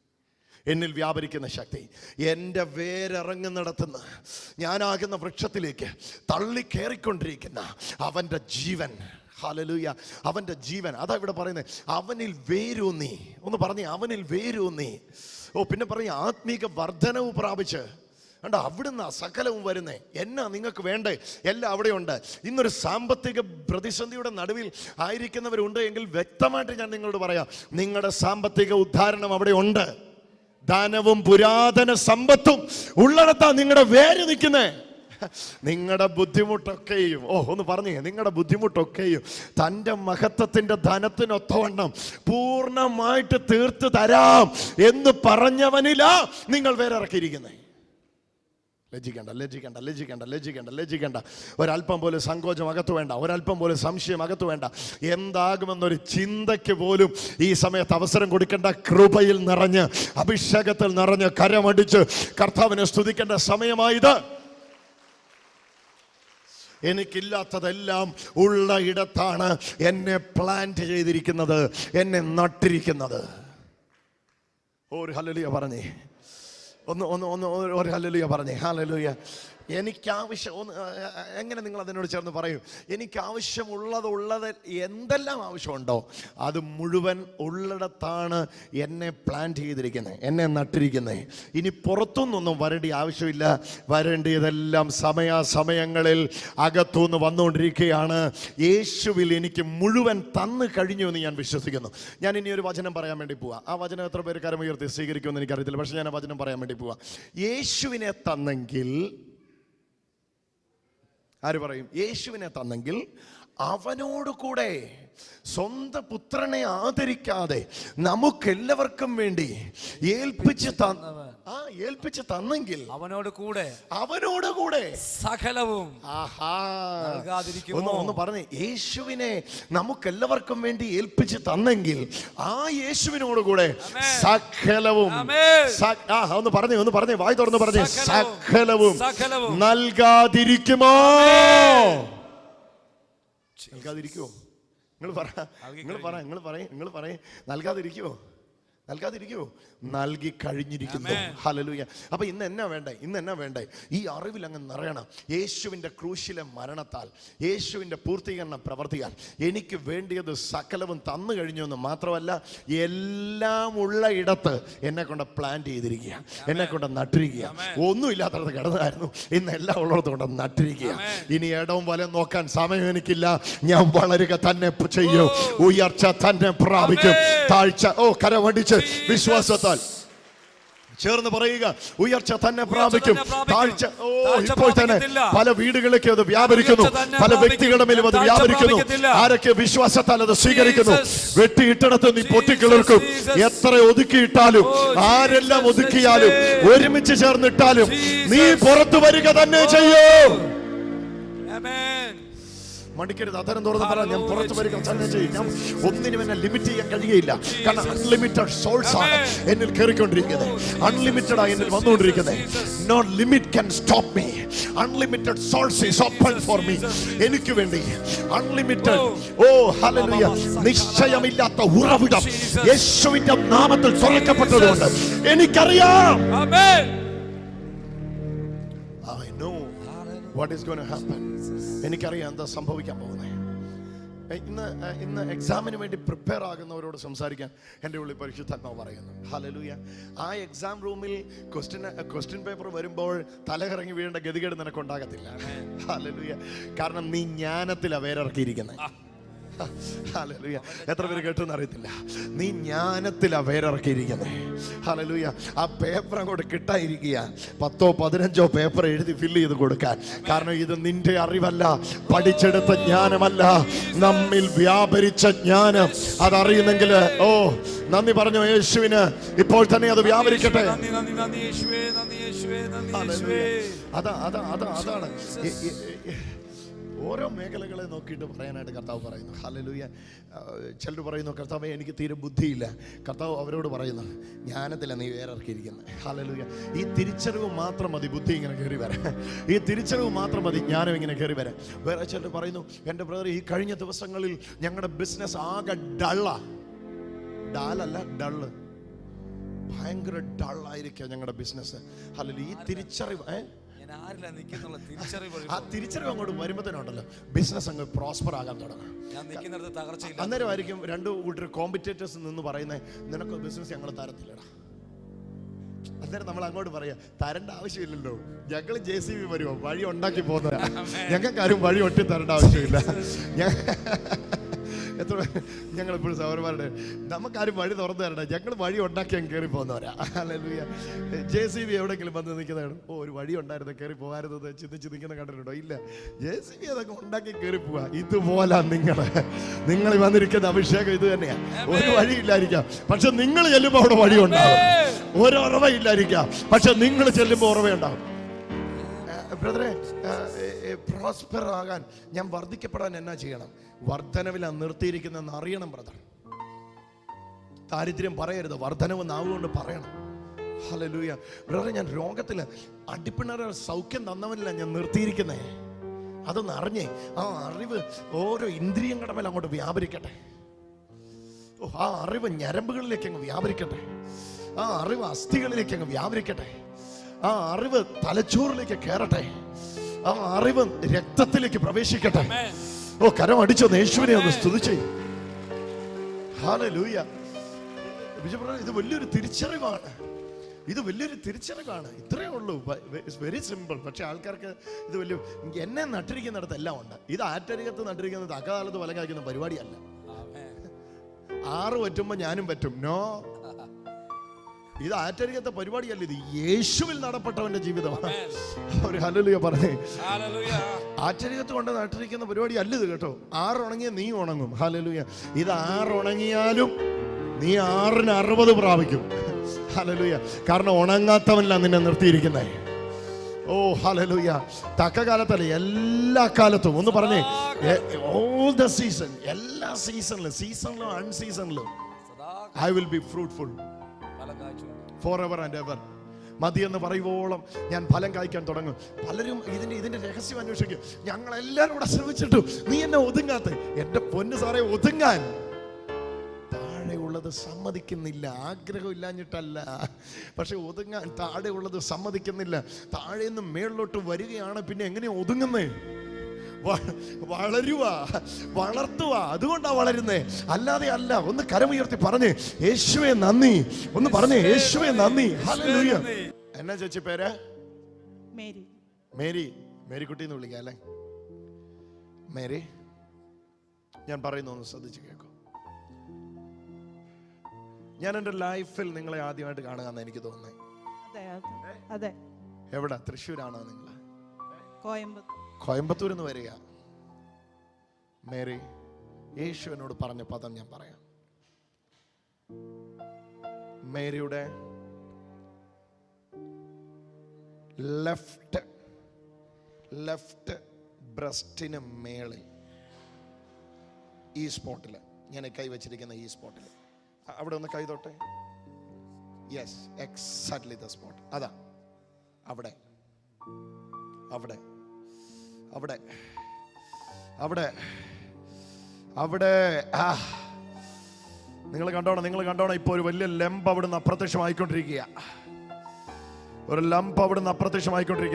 എന്നിൽ വ്യാപരിക്കുന്ന ശക്തി, എൻ്റെ വേരിറങ്ങുന്നിടത്തുനിന്ന് ഞാനാകുന്ന വൃക്ഷത്തിലേക്ക് തള്ളി കയറിക്കൊണ്ടിരിക്കുന്ന അവൻ്റെ ജീവൻ. ഹല്ലേലൂയ, അവൻ്റെ ജീവൻ. അതാ ഇവിടെ പറയുന്നത്, അവനിൽ വേരൂന്നി. ഒന്ന് പറഞ്ഞേ, അവനിൽ വേരൂന്നി. പിന്നെ പറഞ്ഞ ആത്മീക വർധനവ് പ്രാപിച്ച്. കണ്ടോ, അവിടുന്ന് സകലവും വരുന്നേ. എന്നാ നിങ്ങൾക്ക് വേണ്ടേ? എല്ലാം അവിടെയുണ്ട്. ഇന്നൊരു സാമ്പത്തിക പ്രതിസന്ധിയുടെ നടുവിൽ ആയിരിക്കുന്നവരുണ്ട് എങ്കിൽ വ്യക്തമായിട്ട് ഞാൻ നിങ്ങളോട് പറയാം, നിങ്ങളുടെ സാമ്പത്തിക ഉദ്ധാരണം അവിടെ ഉണ്ട്. ധനവും പുരാതന സമ്പത്തും ഉള്ളിടത്താ നിങ്ങളുടെ വേര് നിൽക്കുന്നേ. നിങ്ങളുടെ ബുദ്ധിമുട്ടൊക്കെയും, ഒന്ന് പറഞ്ഞേ, നിങ്ങളുടെ ബുദ്ധിമുട്ടൊക്കെയും തൻ്റെ മഹത്വത്തിൻ്റെ ധനത്തിനൊത്തവണ്ണം പൂർണ്ണമായിട്ട് തീർത്ത് തരാം എന്ന് പറഞ്ഞവനിലാ നിങ്ങൾ വേരിറക്കിയിരിക്കുന്നേ. ലജ്ജിക്കണ്ട, ലജ്ജിക്കണ്ട, ലജ്ജിക്കണ്ട, ലജ്ജിക്കണ്ട, ലജ്ജിക്കണ്ട. ഒരല്പം പോലും സങ്കോചം അകത്ത് വേണ്ട, ഒരല്പം പോലും സംശയം അകത്ത് വേണ്ട. എന്താകുമെന്നൊരു ചിന്തയ്ക്ക് പോലും ഈ സമയത്ത് അവസരം കൊടുക്കേണ്ട. കൃപയിൽ നിറഞ്ഞ്, അഭിഷേകത്തിൽ നിറഞ്ഞ് കരമടിച്ച് കർത്താവിനെ സ്തുതിക്കേണ്ട സമയമായത്. എനിക്കില്ലാത്തതെല്ലാം ഉള്ള ഇടത്താണ് എന്നെ പ്ലാന്റ് ചെയ്തിരിക്കുന്നത്, എന്നെ നട്ടിരിക്കുന്നത്. ഒരു ഹല്ലേലൂയ പറഞ്ഞേ, ഒരു ഹല്ലേലൂയ പറഞ്ഞേ. ഹല്ലേലൂയ. എനിക്കാവശ്യം എങ്ങനെ നിങ്ങൾ അതിനോട് ചേർന്ന് പറയും? എനിക്കാവശ്യമുള്ളത് എന്തെല്ലാം ആവശ്യമുണ്ടോ അത് മുഴുവൻ ഉള്ളിടത്താണ് എന്നെ പ്ലാന്റ് ചെയ്തിരിക്കുന്നത്, എന്നെ നട്ടിരിക്കുന്നത്. ഇനി പുറത്തുനിന്നൊന്നും വരേണ്ട ആവശ്യമില്ല. വരേണ്ടതെല്ലാം സമയാസമയങ്ങളിൽ അകത്തുനിന്ന് വന്നുകൊണ്ടിരിക്കുകയാണ്. യേശുവിൽ എനിക്ക് മുഴുവൻ തന്നു കഴിഞ്ഞു എന്ന് ഞാൻ വിശ്വസിക്കുന്നു. ഞാൻ ഇനി ഒരു വചനം പറയാൻ വേണ്ടി പോവാം. ആ വചനം എത്ര പേര് കരമുയർത്തി സ്വീകരിക്കുമെന്ന് എനിക്കറിയത്തില്ല, പക്ഷെ ഞാൻ ആ വചനം പറയാൻ വേണ്ടി പോവാം. യേശുവിനെ തന്നെങ്കിൽ, ആര് പറയും? യേശുവിനെ തന്നെങ്കിൽ അവനോട് കൂടെ സ്വന്തം പുത്രനെ ആദരിക്കാതെ നമുക്കെല്ലാവർക്കും വേണ്ടി ഏൽപ്പിച്ച് തന്നെങ്കിൽ അവനോട് കൂടെ സകലവും ഒന്ന് പറഞ്ഞേ, യേശുവിനെ നമുക്കെല്ലാവർക്കും വേണ്ടി ഏൽപ്പിച്ച് തന്നെങ്കിൽ ആ യേശുവിനോട് കൂടെ സകലവും. ഒന്ന് പറഞ്ഞേ, വായി തുറന്ന് പറഞ്ഞേ, സകലവും നൽകാതിരിക്കുമോ? നൽകാതിരിക്കുമോ? നിങ്ങൾ പറ നൽകാതിരിക്കുമോ? നൽകി കഴിഞ്ഞിരിക്കുന്നു. ഹല്ലേലൂയ. അപ്പൊ ഇന്ന് എന്നാ വേണ്ടേ? ഈ അറിവിൽ അങ്ങ് നിറയണം. യേശുവിൻ്റെ ക്രൂശിലെ മരണത്താൽ, യേശുവിൻ്റെ പൂർത്തീകരണ പ്രവർത്തിയാൽ എനിക്ക് വേണ്ടിയത് സകലവും തന്നു കഴിഞ്ഞു എന്ന് മാത്രമല്ല, എല്ലാം ഉള്ള ഇടത്ത് എന്നെ കൊണ്ട് പ്ലാന്റ് ചെയ്തിരിക്കുക, എന്നെ കൊണ്ട് നട്ടിരിക്കുക. ഒന്നുമില്ലാത്തടത്ത് കിടന്നായിരുന്നു, ഇന്ന് എല്ലാം ഉള്ളിടത്ത് കൊണ്ട് നട്ടിരിക്കുക. ഇനി ഇടവും വലം നോക്കാൻ സമയം എനിക്കില്ല. ഞാൻ വളരുക തന്നെ ചെയ്യും, ഉയർച്ച തന്നെ പ്രാപിക്കും. താഴ്ച കരമടിച്ച് വിശ്വാസത്താൽ ചേർന്ന് പറയുക, ഉയർച്ച തന്നെ പ്രാപിക്കും. താഴ്ച ഇപ്പോൾ തന്നെ പല വീടുകളിലേക്ക് അത് വ്യാപരിക്കുന്നു, പല വ്യക്തികളുടെ മേലും അത് വ്യാപരിക്കുന്നു. ആരൊക്കെ വിശ്വാസത്താൽ അത് സ്വീകരിക്കുന്നു? വെട്ടിയിട്ടിടത്ത് നീ പൊട്ടിക്കിളർക്കും. എത്ര ഒതുക്കിയിട്ടാലും, ആരെല്ലാം ഒതുക്കിയാലും, ഒരുമിച്ച് ചേർന്നിട്ടാലും നീ പുറത്തു വരിക തന്നെ ചെയ്യൂ. മടിക്കരുത്, അതരം തുറന്ന് പറ, ഞാൻ പുറത്തു വരിക തന്നെ ചെയ്യും. ഞാൻ ഒന്നിനും എന്നെ ലിമിറ്റ് ചെയ്യാൻ കഴിയുകയില്ല. കാരണം അൺലിമിറ്റഡ് സോഴ്സ് ആണ് എന്നിൽ കയറിക്കൊണ്ടിരിക്കുന്നത്, അൺലിമിറ്റഡ് ആയി എന്നിൽ വന്നുകൊണ്ടിരിക്കുന്നത്. No limit can stop me. Unlimited source is open for me. എനിക്ക് വേണ്ടി അൺലിമിറ്റഡ്, ഹല്ലേലൂയ, നിശ്ചയമില്ലാത്ത ഉറവിടം യേശുവിന്റെ നാമത്തിൽ തുറക്കപ്പെട്ടതുകൊണ്ട് എനിക്കറിയാം. I know what is going to happen. എനിക്കറിയാം എന്താ സംഭവിക്കാൻ പോകുന്നത്. ഇന്ന് എക്സാമിന് വേണ്ടി പ്രിപ്പയർ ആകുന്നവരോട് സംസാരിക്കാൻ എൻ്റെ ഉള്ളിൽ പരിശുദ്ധാത്മാവ് പറയുന്നു. ഹല്ലേലൂയ. ആ എക്സാം റൂമിൽ ക്വസ്റ്റ്യൻ പേപ്പർ വരുമ്പോൾ തലകറങ്ങി വീഴേണ്ട ഗതികേട് നിനക്കുണ്ടാകത്തില്ല. ഹല്ലേലൂയ. കാരണം നീ ജ്ഞാനത്തിലാണ് വേരിറക്കിയിരിക്കുന്നത്. ഹല്ലേലൂയ. എത്ര പേര് കേട്ടെന്ന് അറിയത്തില്ല. നീ ജ്ഞാനത്തിലാ വേരിറക്കിയിരിക്കുന്നത്. ഹല്ലേലൂയ. ആ പേപ്പർ അങ്ങോട്ട് കിട്ടാതിരിക്കുക, 10ഓ 15ഓ പേപ്പർ എഴുതി ഫില്ല് ചെയ്ത് കൊടുക്കാൻ. കാരണം ഇത് നിന്റെ അറിവല്ല, പഠിച്ചെടുത്ത ജ്ഞാനമല്ല, നമ്മിൽ വ്യാപരിച്ച ജ്ഞാനം. അതറിയുന്നെങ്കിൽ നന്ദി പറഞ്ഞു യേശുവിന്. ഇപ്പോൾ തന്നെ അത് വ്യാപരിക്കട്ടെ. അതാണ് ഓരോ മേഖലകളെ നോക്കിയിട്ട് പറയാനായിട്ട് കർത്താവ് പറയുന്നു. ഹല്ലേലൂയ. ചിലർ പറയുന്നു, കർത്താവേ എനിക്ക് തീരെ ബുദ്ധിയില്ല. കർത്താവ് അവരോട് പറയുന്നു, ജ്ഞാനത്തിലാണ് നീ വേരിറക്കിയിരിക്കുന്നത്. ഹല്ലേലൂയ. ഈ തിരിച്ചറിവ് മാത്രം മതി ബുദ്ധി ഇങ്ങനെ കയറി വരാൻ. ഈ തിരിച്ചറിവ് മാത്രം മതി ജ്ഞാനം ഇങ്ങനെ കയറി വരാൻ. വേറെ ചിലർ പറയുന്നു, എൻ്റെ ബ്രദർ, ഈ കഴിഞ്ഞ ദിവസങ്ങളിൽ ഞങ്ങളുടെ ബിസിനസ് ആകെ ഡള്ള. ഡാലല്ല, ഡള്ള്. ഭയങ്കര ഡള്ളായിരിക്കാം ഞങ്ങളുടെ ബിസിനസ്. അല്ലെങ്കിൽ ഈ തിരിച്ചറിവ്, ആ തിരിച്ചറിവ് അങ്ങോട്ട് വരുമ്പോഴത്തേനുണ്ടല്ലോ ബിസിനസ് അങ്ങ് പ്രോസ്പർ ആകാൻ തുടങ്ങും. അന്നേരമായിരിക്കും രണ്ടു കൂട്ടർ കോമ്പറ്റേറ്റേഴ്സ് നിന്ന് പറയുന്നത്, നിനക്ക് ബിസിനസ് ഞങ്ങൾ തരത്തില്ലടാ. അന്നേരം നമ്മൾ അങ്ങോട്ട് പറയാ, തരേണ്ട ആവശ്യമില്ലല്ലോ, ഞങ്ങൾ JCB വരുമോ, വഴി ഉണ്ടാക്കി പോകുന്നവരാ, ഞങ്ങൾക്കാരും വഴി ഒട്ടി തരേണ്ട ആവശ്യമില്ല. എത്ര ഞങ്ങളെപ്പോഴും സൗരന്മാരുടെ നമുക്കാരും വഴി തുറന്നു തരണ്ട, ഞങ്ങൾ വഴി ഉണ്ടാക്കി അങ്ങ് കയറി പോകുന്നവരാ. ഹല്ലേലൂയ. JCB എവിടെയെങ്കിലും വന്ന് നിൽക്കുന്നതാണ്, ഒരു വഴി ഉണ്ടായിരുന്നു കയറി പോകാരുന്നത് ചിന്തിച്ച് നിൽക്കുന്ന കണ്ടിട്ടുണ്ടോ? ഇല്ല, JCB അതൊക്കെ ഉണ്ടാക്കി കയറി പോവാ. ഇതുപോലെ നിങ്ങൾ വന്നിരിക്കുന്ന അഭിഷേകം ഇത് തന്നെയാണ്. ഒരു വഴി ഇല്ലായിരിക്കാം, പക്ഷെ നിങ്ങൾ ചെല്ലുമ്പോൾ അവിടെ വഴി ഉണ്ടാവും. ഒരു ഉറവയില്ലായിരിക്കാം, പക്ഷെ നിങ്ങൾ ചെല്ലുമ്പോൾ ഉറവയുണ്ടാവും. ബ്രദറെ, പ്രോസ്പെർ ആകാൻ, ഞാൻ വർദ്ധിക്കപ്പെടാൻ എന്നാ ചെയ്യണം? വർധനവിലാണ് നിർത്തിയിരിക്കുന്നതെന്ന് അറിയണം ബ്രദർ. ദാരിദ്ര്യം പറയരുത്, വർധനവ് നാവുകൊണ്ട് പറയണം. ഹല്ലേലൂയ. ബ്രദറെ, ഞാൻ രോഗത്തിൽ അടിപ്പിണർ സൗഖ്യം തന്നവനില്ല ഞാൻ നിർത്തിയിരിക്കുന്നേ. അതൊന്ന് അറിഞ്ഞേ, ആ അറിവ് ഓരോ ഇന്ദ്രിയങ്ങളുടെ മേലെ അങ്ങോട്ട് വ്യാപരിക്കട്ടെ. ആ അറിവ് ഞരമ്പുകളിലേക്ക് അങ്ങ് വ്യാപരിക്കട്ടെ. ആ അറിവ് അസ്ഥികളിലേക്ക് അങ്ങ് വ്യാപരിക്കട്ടെ. ആ അറിവ് തലച്ചോറിലേക്ക് കയറട്ടെ. ആ അറിവ് രക്തത്തിലേക്ക് പ്രവേശിക്കട്ടെ. കരം അടിച്ചോ, യേശുവിനെ ഒന്ന് സ്തുതിച്ചേ. ഹല്ലേലൂയ. ഇത് വലിയൊരു തിരിച്ചറിവാണ്. ഇത് വലിയൊരു തിരിച്ചറിവാണ്. ഇത്രയേ ഉള്ളൂ. Very simple. പക്ഷെ ആൾക്കാർക്ക് ഇത് വലിയ, എന്നെ നട്ടിരിക്കുന്നിടത്ത് എല്ലാം ഉണ്ട്. ഇത് ആറ്റരികത്ത് നട്ടിരിക്കുന്നത് അക്കാലത്ത് വല കായ്ക്കുന്ന പരിപാടിയല്ല. 6 പറ്റുമ്പോ ഞാനും പറ്റും. നോ, ഇത് ആറ്റരികത്തെ പരിപാടിയല്ല. ഇത് യേശുവിൽ നടപ്പെട്ടവന്റെ ജീവിതമാണ്. ഒരു ഹല്ലേലൂയ പറഞ്ഞേ. ആറ്റരികത്ത് കൊണ്ട് നട്ടിരിക്കുന്ന പരിപാടി അല്ല ഇത് കേട്ടോ. 6 ഉണങ്ങിയ നീ ഉണങ്ങും. ഹല്ലേലൂയ. ഇത് 6 ഉണങ്ങിയാലും നീ 6ന് 60 പ്രാപിക്കും. ഹല്ലേലൂയ. കാരണം ഉണങ്ങാത്തവനല്ല നിന്നെ നിർത്തിയിരിക്കുന്നേ. ഓ ഹല്ലേലൂയ. തക്ക കാലത്തല്ല, എല്ലാ കാലത്തും. ഒന്ന് പറഞ്ഞേ, ഓൾ ദ സീസൺ, എല്ലാ സീസണിലും അൺസീസണിലും I will be fruitful forever and ever. മതി എന്ന് പറയുവോളം ഞാൻ ഫലം കായ്ക്കാൻ തുടങ്ങും. പലരും ഇതിന്റെ രഹസ്യം അന്വേഷിക്കും. ഞങ്ങളെല്ലാവരും കൂടെ ശ്രമിച്ചിട്ടു നീ എന്നെ ഒതുങ്ങാത്ത. എന്റെ പൊന്നു സാറേ, ഒതുങ്ങാൻ താഴെയുള്ളത് സമ്മതിക്കുന്നില്ല. ആഗ്രഹം ഇല്ലാഞ്ഞിട്ടല്ല, പക്ഷെ ഒതുങ്ങാൻ താഴെയുള്ളത് സമ്മതിക്കുന്നില്ല. താഴെ നിന്ന് മേളിലോട്ട് വരികയാണ്. പിന്നെ എങ്ങനെയാ ഒതുങ്ങുന്നേ? വളരുക, വളർത്തുക. അതുകൊണ്ടാ വളരുന്നേ, അല്ലാതെ അല്ല. ഒന്ന് കരമുയർത്തി പറഞ്ഞേ, യേശുവേ നന്ദി. ഒന്ന് പറഞ്ഞേ, യേശുവേ നന്ദി. ഹല്ലേലൂയ. എന്നാ ചേച്ചി പേര്? മേരി. മേരിക്കുട്ടി എന്ന് വിളിക്കാം അല്ലേ? മേരി, ഞാൻ പറയുന്നു, ഒന്ന് ശ്രദ്ധിച്ച് കേൾക്കൂ. ഞാൻ എൻ്റെ ലൈഫിൽ നിങ്ങളെ ആദ്യമായിട്ട് കാണുകയെന്ന് എനിക്ക് തോന്നുന്നേ. അതെ. എവിടെ? തൃശ്ശൂരാണോ നിങ്ങൾ? കോയമ്പത്തൂർ നിന്ന് വരിക. മേരി, യേശു എന്നോട് പറഞ്ഞ പദം ഞാൻ പറയാം. മേരിയുടെ ലെഫ്റ്റ് ബ്രസ്റ്റിന് മേളിൽ ഈ സ്പോട്ടിൽ, ഞാൻ കൈവച്ചിരിക്കുന്ന ഈ സ്പോട്ടിൽ, അവിടെ ഒന്ന് കൈ തൊട്ടെ. Yes, exactly the spot. അതാ അവിടെ അവിടെ അവിടെ അവിടെ അവിടെ നിങ്ങൾ കണ്ടോണം. ഇപ്പൊ ഒരു വലിയ ലംബ് അവിടുന്ന് അപ്രത്യക്ഷമായിക്കൊണ്ടിരിക്കുക.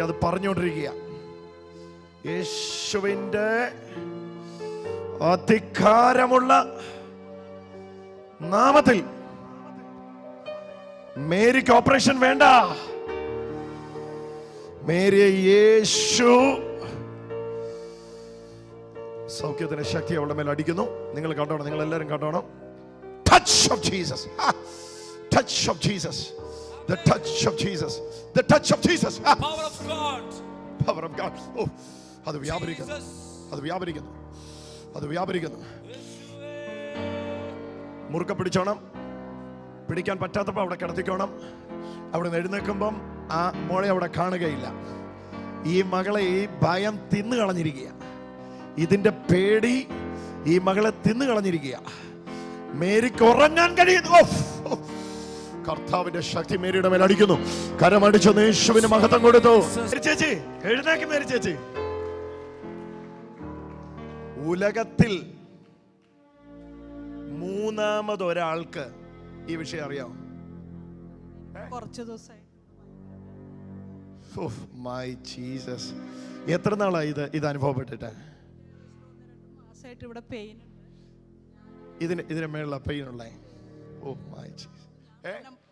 അത് പറഞ്ഞുകൊണ്ടിരിക്കുക. യേശുവിന്റെ അധികാരമുള്ള നാമത്തിൽ മേരിക്ക് ഓപ്പറേഷൻ വേണ്ട. മേരിയെ യേശു സൗഖ്യത്തിന്റെ ശക്തി അവളുടെ മേൽ അടിക്കുന്നു. നിങ്ങൾ കണ്ടോണം, നിങ്ങൾ എല്ലാവരും കണ്ടോണം. Touch of Jesus. Touch of Jesus. The touch of Jesus. The touch of Jesus. Power of God. Power of God. Oh, അത് വ്യാപരിക്കുന്നു. മുറുക്ക പിടിച്ചോണം. പിടിക്കാൻ പറ്റാത്തപ്പോൾ അവിടെ കിടത്തിക്കോണം. അവിടെ നിന്ന് എഴുന്നേൽക്കുമ്പം ആ മോളെ അവിടെ കാണുകയില്ല. ഈ മകളെ ഈ ഭയം തിന്നു കളഞ്ഞിരിക്കുക. ഇതിന്റെ പേടി ഈ മകളെ തിന്നു കളഞ്ഞിരിക്കുക. മേരിക്ക് ഉറങ്ങാൻ കഴിയുന്നു. കർത്താവിന്റെ ശക്തി മേരിയുടെ മേൽ അടിക്കുന്നു. കരമടിച്ചു യേശുവിന് മഹത്വം കൊടുത്തു. ചേച്ചി എഴുന്നേക്ക്. മേരി ചേച്ചി, ഉലകത്തിൽ മൂന്നാമതൊരാൾക്ക് ഈ വിഷയം അറിയാമോ? കുറച്ച് ദിവസമായി. My Jesus. എത്ര നാളായി ഇത് അനുഭവപ്പെട്ടിട്ട്? മാസമായിട്ട് ഇവിടെ പെയിൻ. ഇതിന് മേലുള്ള പെയിൻ ഉള്ള? Oh my Jesus.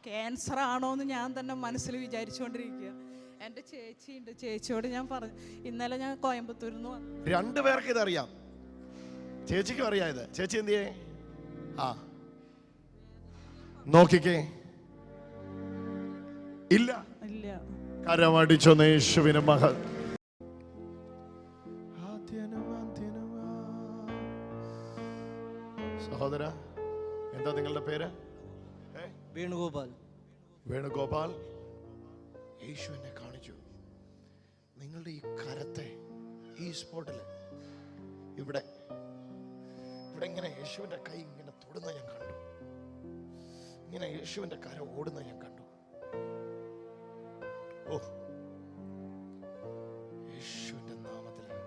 ക്യാൻസർ ആണോന്ന് ഞാൻ തന്നെ മനസ്സിൽ വിചാരിച്ചുകൊണ്ടിരിക്കുക. എൻ്റെ ചേച്ചിയുണ്ട്, ചേച്ചിയോട് ഞാൻ പറഞ്ഞു. ഇന്നലെ ഞാൻ കോയമ്പത്തൂരിൽ നിന്ന് വന്നു. രണ്ടുപേർക്ക് ഇതറിയാം. ചേച്ചിക്കും അറിയാം ഇത്. ചേച്ചി എന്ത് ചെയ്യേ? ആ നോക്കിക്കേ. ഇല്ല ഇല്ല. കരമടിച്ചൊന്ന് യേശുവിന് മഹൽ. സഹോദര, എന്താ നിങ്ങളുടെ പേര്? വേണുഗോപാൽ. വേണുഗോപാൽ. യേശു എന്നെ കാണിച്ചു. നിങ്ങളുടെ ഈ കരത്തെ ഈ സ്പോട്ടില് ഇവിടെ ഇങ്ങനെ യേശുവിന്റെ കൈ ഇങ്ങനെ തൊടുന്ന ഞാൻ കണ്ടു. ഇങ്ങനെ യേശുവിന്റെ കര ഓടുന്ന ഞാൻ കണ്ടു. ഓ, യേശുവിന്റെ നാമത്തില്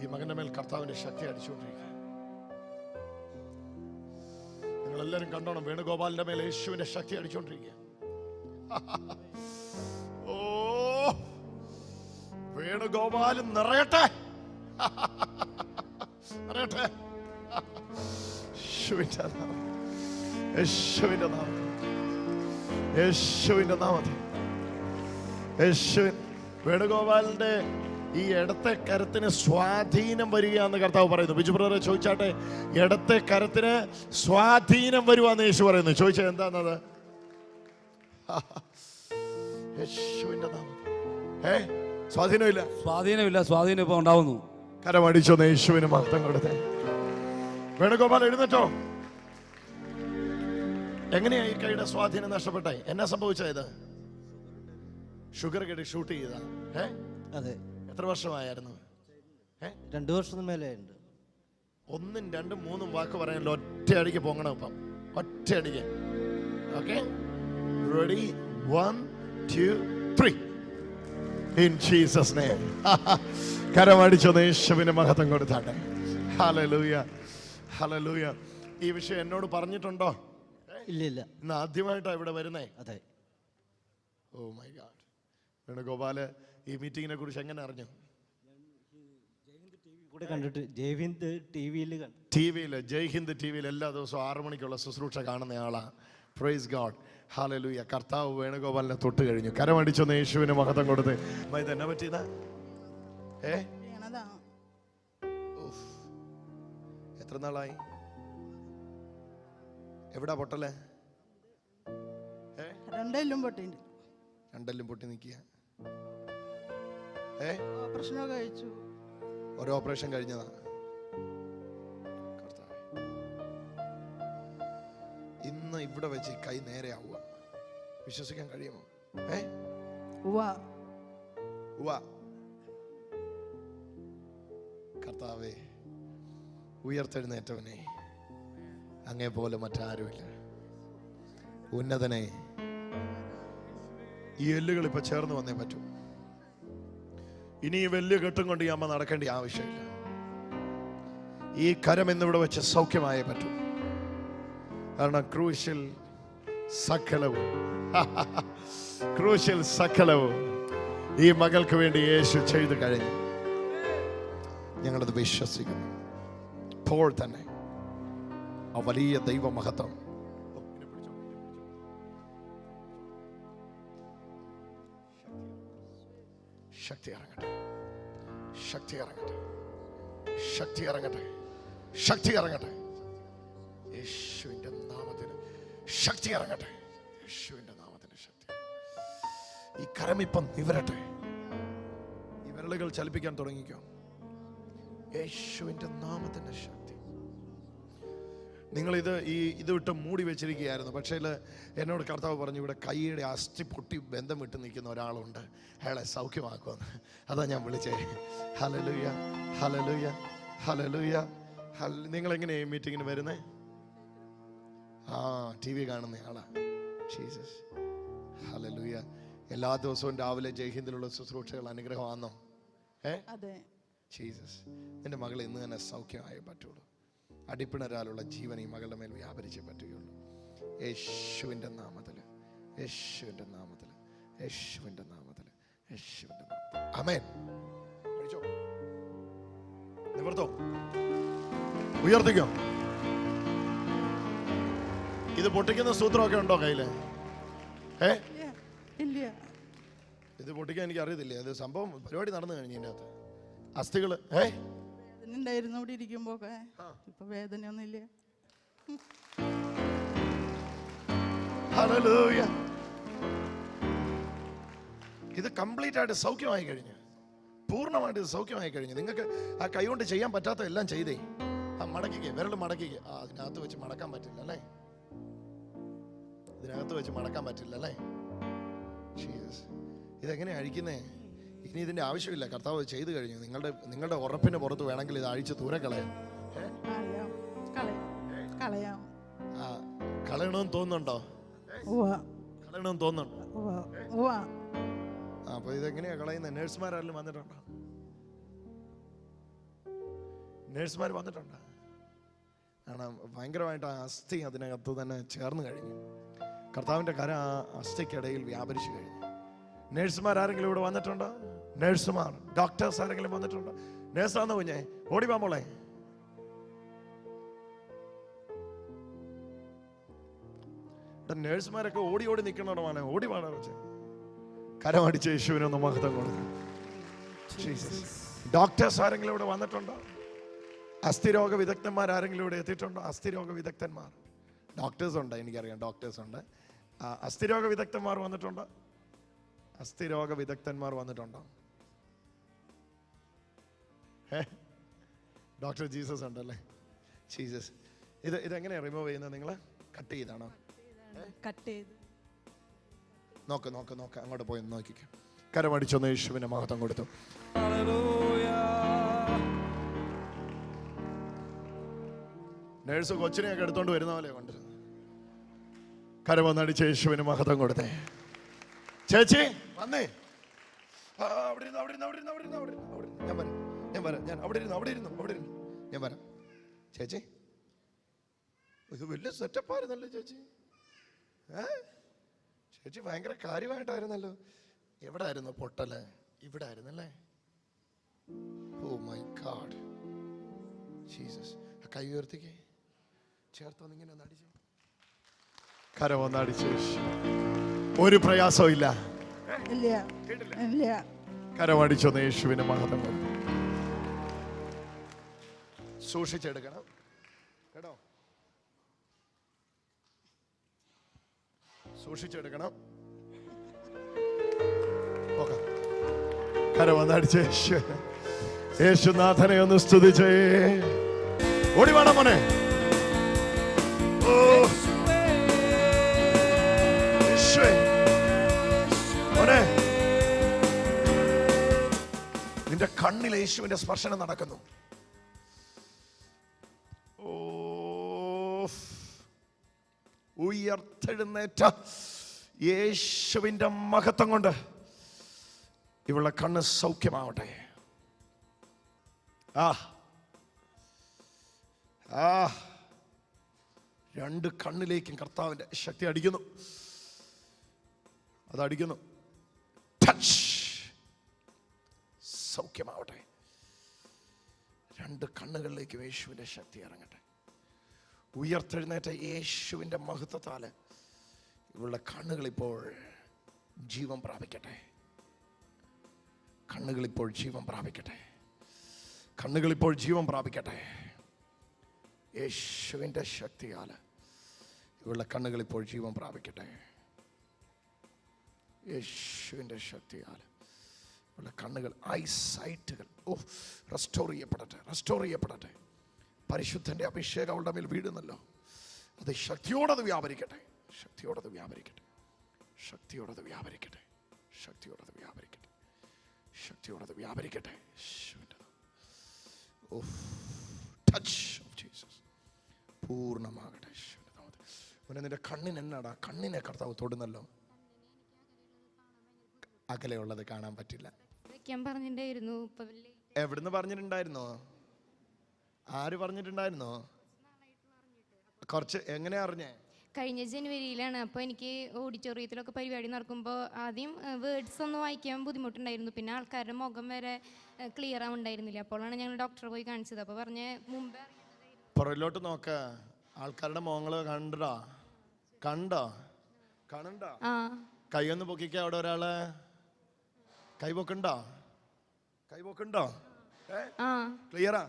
ഈ മകന്റെ മേൽ കർത്താവിന്റെ ശക്തി അടിച്ചുകൊണ്ടിരിക്കുക. നിങ്ങളെല്ലാരും കണ്ടോണം, വേണുഗോപാലിന്റെ മേൽ യേശുവിന്റെ ശക്തി അടിച്ചുകൊണ്ടിരിക്കുക. ഓ, വേണുഗോപാലും നിറയട്ടെ, നിറയട്ടെ. യേശുവിന്റെ നാമത്തിൽ, യേശുവിന്റെ നാമത്തിൽ, യേശുവിൻ. വേണുഗോപാലിന്റെ ഈ ഇടത്തെ കരത്തിന് സ്വാധീനം വരികയാന്ന് കർത്താവ് പറയുന്നു. ബിജു ബ്രദറെ ചോദിച്ചാട്ടെ, ഇടത്തെ കരത്തിന് സ്വാധീനം വരുവാന്ന് യേശു പറയുന്നു. ചോദിച്ചാൽ എന്താന്നത്? യേശുവിന്റെ നാമത്തിൽ. സ്വാധീനമില്ല, സ്വാധീനമില്ല, സ്വാധീനം ഇപ്പൊ ഉണ്ടാവുന്നു. കരമടിച്ചോന്ന് യേശുവിന് മഹത്വം കൊടുത്തേ. വേണുഗോപാൽ എഴുന്നേറ്റോ. എങ്ങനെയാ ഈ കൈയുടെ സ്വാധീനം നഷ്ടപ്പെട്ടെ? എന്നാ സംഭവിച്ചത്? ഷുഗർ കേട്ട് ഷൂട്ട് ചെയ്താ? അതെ. എത്ര വർഷമായിരുന്നു? 2 വർഷത്തിന് മേലെയുണ്ട്. 1, 2, 3 വാക്ക് പറയാനല്ലോ. ഒറ്റയടിക്ക് പൊങ്ങണം ഇപ്പം, ഒറ്റയടിക്ക്. Okay, ready? 1, 2, 3. In Jesus name. കരമടിച്ചോന്ന് യേശുവിന് മഹത്വം കൊടുത്താട്ടെ. Hallelujah, hallelujah. ഈ വിഷയം എന്നോട് പറഞ്ഞിട്ടുണ്ടോ? ഇല്ല. ഇന്ന് ആദ്യമായിട്ടാണ് ഇവിടെ വരുന്നേ. അതെ. Oh my God. വേണുഗോപാല് ഈ മീറ്റിങ്ങിനെ കുറിച്ച് എങ്ങനെ അറിഞ്ഞു? കൂടെ കണ്ടിട്ട് ജയ്ഹിന്ദ് ടിവിയിൽ ജയ്ഹിന്ദ് ടിവിയിൽ എല്ലാ ദിവസവും 6 മണിക്കുള്ള ശുശ്രൂഷ കാണുന്ന ആളാ. Praise God, hallelujah. കർത്താവ് വേണുഗോപാലിനെ തൊട്ട് കഴിഞ്ഞു. കരമടിച്ചൊന്ന് യേശുവിന് മഹത്വം കൊടുത്ത്. ഇതെന്നെ പറ്റിയതാ? എത്ര നാളായി? എവിടാ പൊട്ടല്ലേ? രണ്ടെല്ലും പൊട്ടിണ്ട്. രണ്ടെല്ലും പൊട്ടി നിൽക്കുക. ഓപ്പറേഷനൊക്കെ കഴിച്ചു. ഒരു ഓപ്പറേഷൻ കഴിഞ്ഞതാ. ഇന്ന് ഇവിടെ വെച്ച് കൈ നേരെ ആവുക. വിശ്വസിക്കാൻ കഴിയുമോ? കർത്താവേ, ഉയർത്തെഴുന്നേറ്റവനെ, അങ്ങേ പോലെ മറ്റാരുമില്ല. ഉന്നതനെ, ഈ എല്ലുകൾ ഇപ്പൊ ചേർന്ന് വന്നേ പറ്റൂ. ഇനി ഈ വലിയ കെട്ടും കൊണ്ട് ഈ അമ്മ നടക്കേണ്ട ആവശ്യമില്ല. ഈ കരം എന്നിവിടെ വെച്ച് സൗഖ്യമായേ പറ്റൂ. കാരണം ക്രൂശിൽ സകലവും ഈ മകൾക്ക് വേണ്ടി യേശു ചെയ്തു കഴിഞ്ഞു. ഞങ്ങളത് വിശ്വസിക്കുന്നു. ഇപ്പോൾ തന്നെ ആ വലിയ ദൈവ മഹത്വം ശക്തി ഇറങ്ങട്ടെ, ശക്തി ഇറങ്ങട്ടെ, ശക്തി ഇറങ്ങട്ടെ, ശക്തി ഇറങ്ങട്ടെ. യേശുവിന്റെ നാമത്തിന് ശക്തി ഇറങ്ങട്ടെ. യേശുവിന്റെ നാമത്തിന് ശക്തി. ഈ കരമിപ്പം നിവരട്ടെ. ഈ വിരലുകൾ ചലിപ്പിക്കാൻ തുടങ്ങിക്കോ. യേശുവിന്റെ നാമത്തിന്റെ ശക്തി. നിങ്ങളിത് ഇത് വിട്ട് മൂടി വെച്ചിരിക്കുകയായിരുന്നു. പക്ഷേ എന്നോട് കർത്താവ് പറഞ്ഞു, ഇവിടെ കൈയുടെ അസ്ഥി പൊട്ടി ബന്ധം വിട്ട് നിൽക്കുന്ന ഒരാളുണ്ട്, അയാളെ സൗഖ്യമാക്കുമെന്ന്. അതാ ഞാൻ വിളിച്ചേ. Hallelujah, hallelujah, hallelujah. നിങ്ങളെങ്ങനെയാണ് മീറ്റിങ്ങിന് വരുന്നേ? TV കാണുന്ന ആളാ. Jesus, hallelujah. എല്ലാ ദിവസവും രാവിലെ ജയ്ഹിന്ദിലുള്ള ശുശ്രൂഷകൾ അനുഗ്രഹമാണോ? ജീസസ്, നിന്റെ മകളെ ഇന്ന് തന്നെ സൗഖ്യമായേ പറ്റുള്ളൂ. അടിപ്പിണരാലുള്ള ജീവൻ ഈ മകളുടെ മേൽ വ്യാപരിച്ചേ പറ്റുകയുള്ളൂ. യേശുവിൻ്റെ നാമത്തിൽ, യേശുവിൻ്റെ നാമത്തിൽ, യേശുവിൻ്റെ നാമത്തിൽ, യേശുവിൻ്റെ നാമത്തിൽ. ആമേൻ. കഴിച്ചോ, നിവർത്തോ, ഉയർത്തിക്കോ. ഇത് പൊട്ടിക്കുന്ന സൂത്രമൊക്കെ ഉണ്ടോ കയ്യില്? ഇല്ല. ഇത് പൊട്ടിക്കാൻ എനിക്ക് അറിയത്തില്ല. ഇത് സംഭവം പരിപാടി നടന്നു കഴിഞ്ഞു. ഇതിൻ്റെ അകത്ത് അസ്ഥികള് ഉണ്ടായിരുന്നു ഇവിടെ ഇരിക്കുമ്പോ. ഇപ്പൊ വേദനയൊന്നും ഇല്ല. ഹല്ലേലൂയ. ഇത് കംപ്ലീറ്റ് ആയിട്ട് സൗഖ്യമായി കഴിഞ്ഞു, പൂർണ്ണമായിട്ട് ഇത് സൗഖ്യമായി കഴിഞ്ഞു. നിങ്ങൾക്ക് ആ കൈ കൊണ്ട് ചെയ്യാൻ പറ്റാത്ത എല്ലാം ചെയ്തേ. ആ മടക്കിക്കേ, വിരൽ മടക്കിക്കേ. അതിനകത്ത് വെച്ച് മടക്കാൻ പറ്റില്ല അല്ലേ? ഇതിനകത്ത് വെച്ച് മടക്കാൻ പറ്റില്ല അല്ലേ? ഇതെങ്ങനെയാ അഴിക്കുന്നേ? ഇനി ഇതിന്റെ ആവശ്യമില്ല, കർത്താവ് ചെയ്തു കഴിഞ്ഞു. നിങ്ങളുടെ ഉറപ്പിന് പുറത്ത് വേണമെങ്കിൽ ഇത് അഴിച്ച് ദൂരെ കളയാം. കളയണമെന്ന് തോന്നുന്നുണ്ടോ? കളയണമെന്ന് തോന്നുന്നുണ്ടോ? അപ്പൊ ഇതെങ്ങനെയാ കളയുന്നത്? നേഴ്സുമാരെല്ലാം വന്നിട്ടുണ്ടോ? നേഴ്സുമാർ വന്നിട്ടുണ്ടോ? കാരണം ഭയങ്കരമായിട്ട് ആ അസ്ഥി അതിനകത്ത് തന്നെ ചേർന്ന് കഴിഞ്ഞു. കർത്താവിന്റെ കരം ആ അസ്ഥിക്കിടയിൽ വ്യാപരിച്ചു കഴിഞ്ഞു. നേഴ്സുമാർ ആരെങ്കിലും ഇവിടെ വന്നിട്ടുണ്ടോ? നേഴ്സുമാർ, ഡോക്ടേഴ്സ് ആരെങ്കിലും വന്നിട്ടുണ്ടോ? നേഴ്സാന്ന് കുഞ്ഞേ, ഓടി വാ മോളെ. നേഴ്സുമാരൊക്കെ ഓടി ഓടി നിൽക്കണോ മോനെ? ഓടി വാണ വെച്ച് കരമടിച്ച് യേശുവിനൊന്ന് മഹത്വം കൊടുക്കും. ഡോക്ടേഴ്സ് ആരെങ്കിലും ഇവിടെ വന്നിട്ടുണ്ടോ? അസ്ഥിരോഗ വിദഗ്ധന്മാർ ആരെങ്കിലും ഇവിടെ എത്തിയിട്ടുണ്ടോ? അസ്ഥിരോഗ വിദഗ്ധന്മാർ, ഡോക്ടേഴ്സ് ഉണ്ട്, എനിക്കറിയാം, ഡോക്ടേഴ്സ് ഉണ്ട്. അസ്ഥിരോഗ വിദഗ്ധന്മാർ വന്നിട്ടുണ്ടോ? അസ്ഥിരോഗ വിദഗ്ധന്മാർ വന്നിട്ടുണ്ടോ? ഡോക്ടർ ജീസസ് ഉണ്ടല്ലേ? ജീസസ്. ഇതെങ്ങനെയാണ് റിമൂവ് ചെയ്യുന്നത്? നിങ്ങൾ കട്ട് ചെയ്താണോ? കട്ട് ചെയ്ത്. നോക്ക് നോക്ക് നോക്ക്, അങ്ങോട്ട് പോയി നോക്കിക്കോ. കരമടിച്ചൊന്ന് യേശുവിനെ മഹത്വം കൊടുത്തു. നേഴ്സ് കൊച്ചിനെയൊക്കെ എടുത്തോണ്ട് വരുന്ന പോലെ കൊണ്ടിരുന്നു. കരമൊന്നടിച്ച് യേശുവിന് മഹത്വം കൊടുത്തേ. ചേച്ചി വന്നേ. ഞാൻ വരാം. ചേച്ചി ഇത് വലിയ സെറ്റപ്പ് ആയിരുന്നല്ലോ ചേച്ചി. ചേച്ചി ഭയങ്കര കാര്യമായിട്ടായിരുന്നല്ലോ. എവിടെ ആയിരുന്നു പൊട്ടല്? ഇവിടെ ആയിരുന്നല്ലേ? Oh my god. ജീസസ്. കൈ ഉയർത്തിക്കേ, ചേർത്ത് ഇങ്ങനെ ഒന്ന് അടിച്ചു. കരമൊന്ന് അടിച്ചു. ഒരു പ്രയാസവും ഇല്ല. കരമടിച്ചൊന്ന് യേശുവിന് മഹത്വം കൊടുത്തു. സൂക്ഷിച്ചെടുക്കണം കേട്ടോ, സൂക്ഷിച്ചെടുക്കണം. കരമൊന്നടിച്ച് യേശുനാഥനെ ഒന്ന് സ്തുതിച്ചേ. ഓടി വേണം മോനെ. മോനെ, നിന്റെ കണ്ണിൽ യേശുവിന്റെ സ്പർശനം നടക്കുന്നു. ഉയർത്തെഴുന്നേറ്റ യേശുവിന്റെ മഹത്വം കൊണ്ട് ഇവളുടെ കണ്ണ് സൗഖ്യമാവട്ടെ. രണ്ട് കണ്ണിലേക്കും കർത്താവിന്റെ ശക്തി അടിക്കുന്നു. അതടിക്കുന്നു. ടച്ച്. സൗഖ്യമാവട്ടെ. രണ്ട് കണ്ണുകളിലേക്കും യേശുവിന്റെ ശക്തി ഇറങ്ങട്ടെ. ഉയർത്തെഴുന്നേറ്റ യേശുവിന്റെ മഹത്വത്താല് ഇവളുടെ കണ്ണുകളിപ്പോൾ ജീവൻ പ്രാപിക്കട്ടെ. കണ്ണുകളിപ്പോൾ ജീവൻ പ്രാപിക്കട്ടെ. കണ്ണുകളിപ്പോൾ ജീവൻ പ്രാപിക്കട്ടെ. യേശുവിൻ്റെ ശക്തിയാല് ഇവളുടെ കണ്ണുകളിപ്പോൾ ജീവൻ പ്രാപിക്കട്ടെ. യേശുവിൻ്റെ ശക്തിയാല് ഇവളുടെ കണ്ണുകൾ, ഐസൈറ്റുകൾ റെസ്റ്റോർ ചെയ്യപ്പെടട്ടെ, റെസ്റ്റോർ ചെയ്യപ്പെടട്ടെ. പരിശുദ്ധൻ്റെ അഭിഷേകം അവളുടെ മേൽ വീഴുന്നല്ലോ. അത് ശക്തിയോടത് വ്യാപരിക്കട്ടെ, ശക്തിയോടത് വ്യാപരിക്കട്ടെ, ശക്തിയോടത് വ്യാപരിക്കട്ടെ, ശക്തിയോടത് വ്യാപരിക്കട്ടെ, ശക്തിയോടത് വ്യാപരിക്കട്ടെ. ടച്ച് ഓഫ് ജീസസ് പൂർണ്ണമാകട്ടെ. നിന്റെ കണ്ണിന് എന്നാടാ? കണ്ണിനെ കർത്താവ് തൊടുന്നല്ലോ. അകലെയുള്ളത് കാണാൻ പറ്റില്ല. പറഞ്ഞിട്ടുണ്ടായിരുന്നു. എവിടുന്ന് പറഞ്ഞിട്ടുണ്ടായിരുന്നോ? ആര് പറഞ്ഞിട്ടുണ്ടായിരുന്നോ? കുറച്ച് എങ്ങനെയാ അറിഞ്ഞേ? കഴിഞ്ഞ ജനുവരിയിലാണ്. അപ്പോൾ എനിക്ക് ഓഡിറ്റോറിയത്തിലൊക്കെ പരിപാടി നടക്കുമ്പോൾ ആദ്യം വേർഡ്സ് ഒന്നും വായിക്കാൻ ബുദ്ധിമുട്ടുണ്ടായിരുന്നു. പിന്നെ ആൾക്കാരുടെ മുഖം വരെ ക്ലിയർ ആവുണ്ടായിരുന്നില്ല. അപ്പോഴാണ് ഞങ്ങൾ ഡോക്ടറെ പോയി കാണിച്ചത്. അപ്പോൾ പറഞ്ഞ് മുമ്പേ പുറകിലോട്ട് നോക്ക, ആൾക്കാരുടെ മുഖങ്ങള് കണ്ടോ? കാണണ്ട? കൈ ഒന്ന് പൊക്കിക്ക. അവിടെ ഒരാള് കൈ പൊക്കണ്ടോ? ക്ലിയറാ?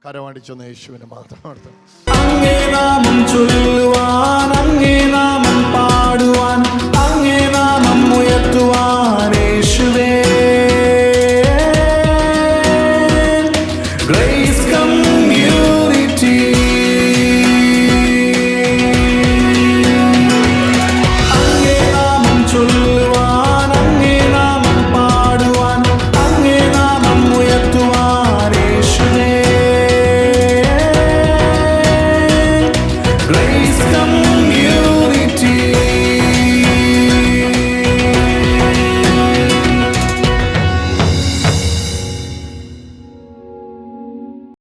കരമടിച്ചൊന്ന് യേശുവിനെ മാത്രം അടുത്ത്. അങ്ങേ നാമം ചൊല്ലുവാൻ, അങ്ങേ നാമം പാടുവാൻ, അങ്ങേ നാമം ഉയർത്തുവാൻ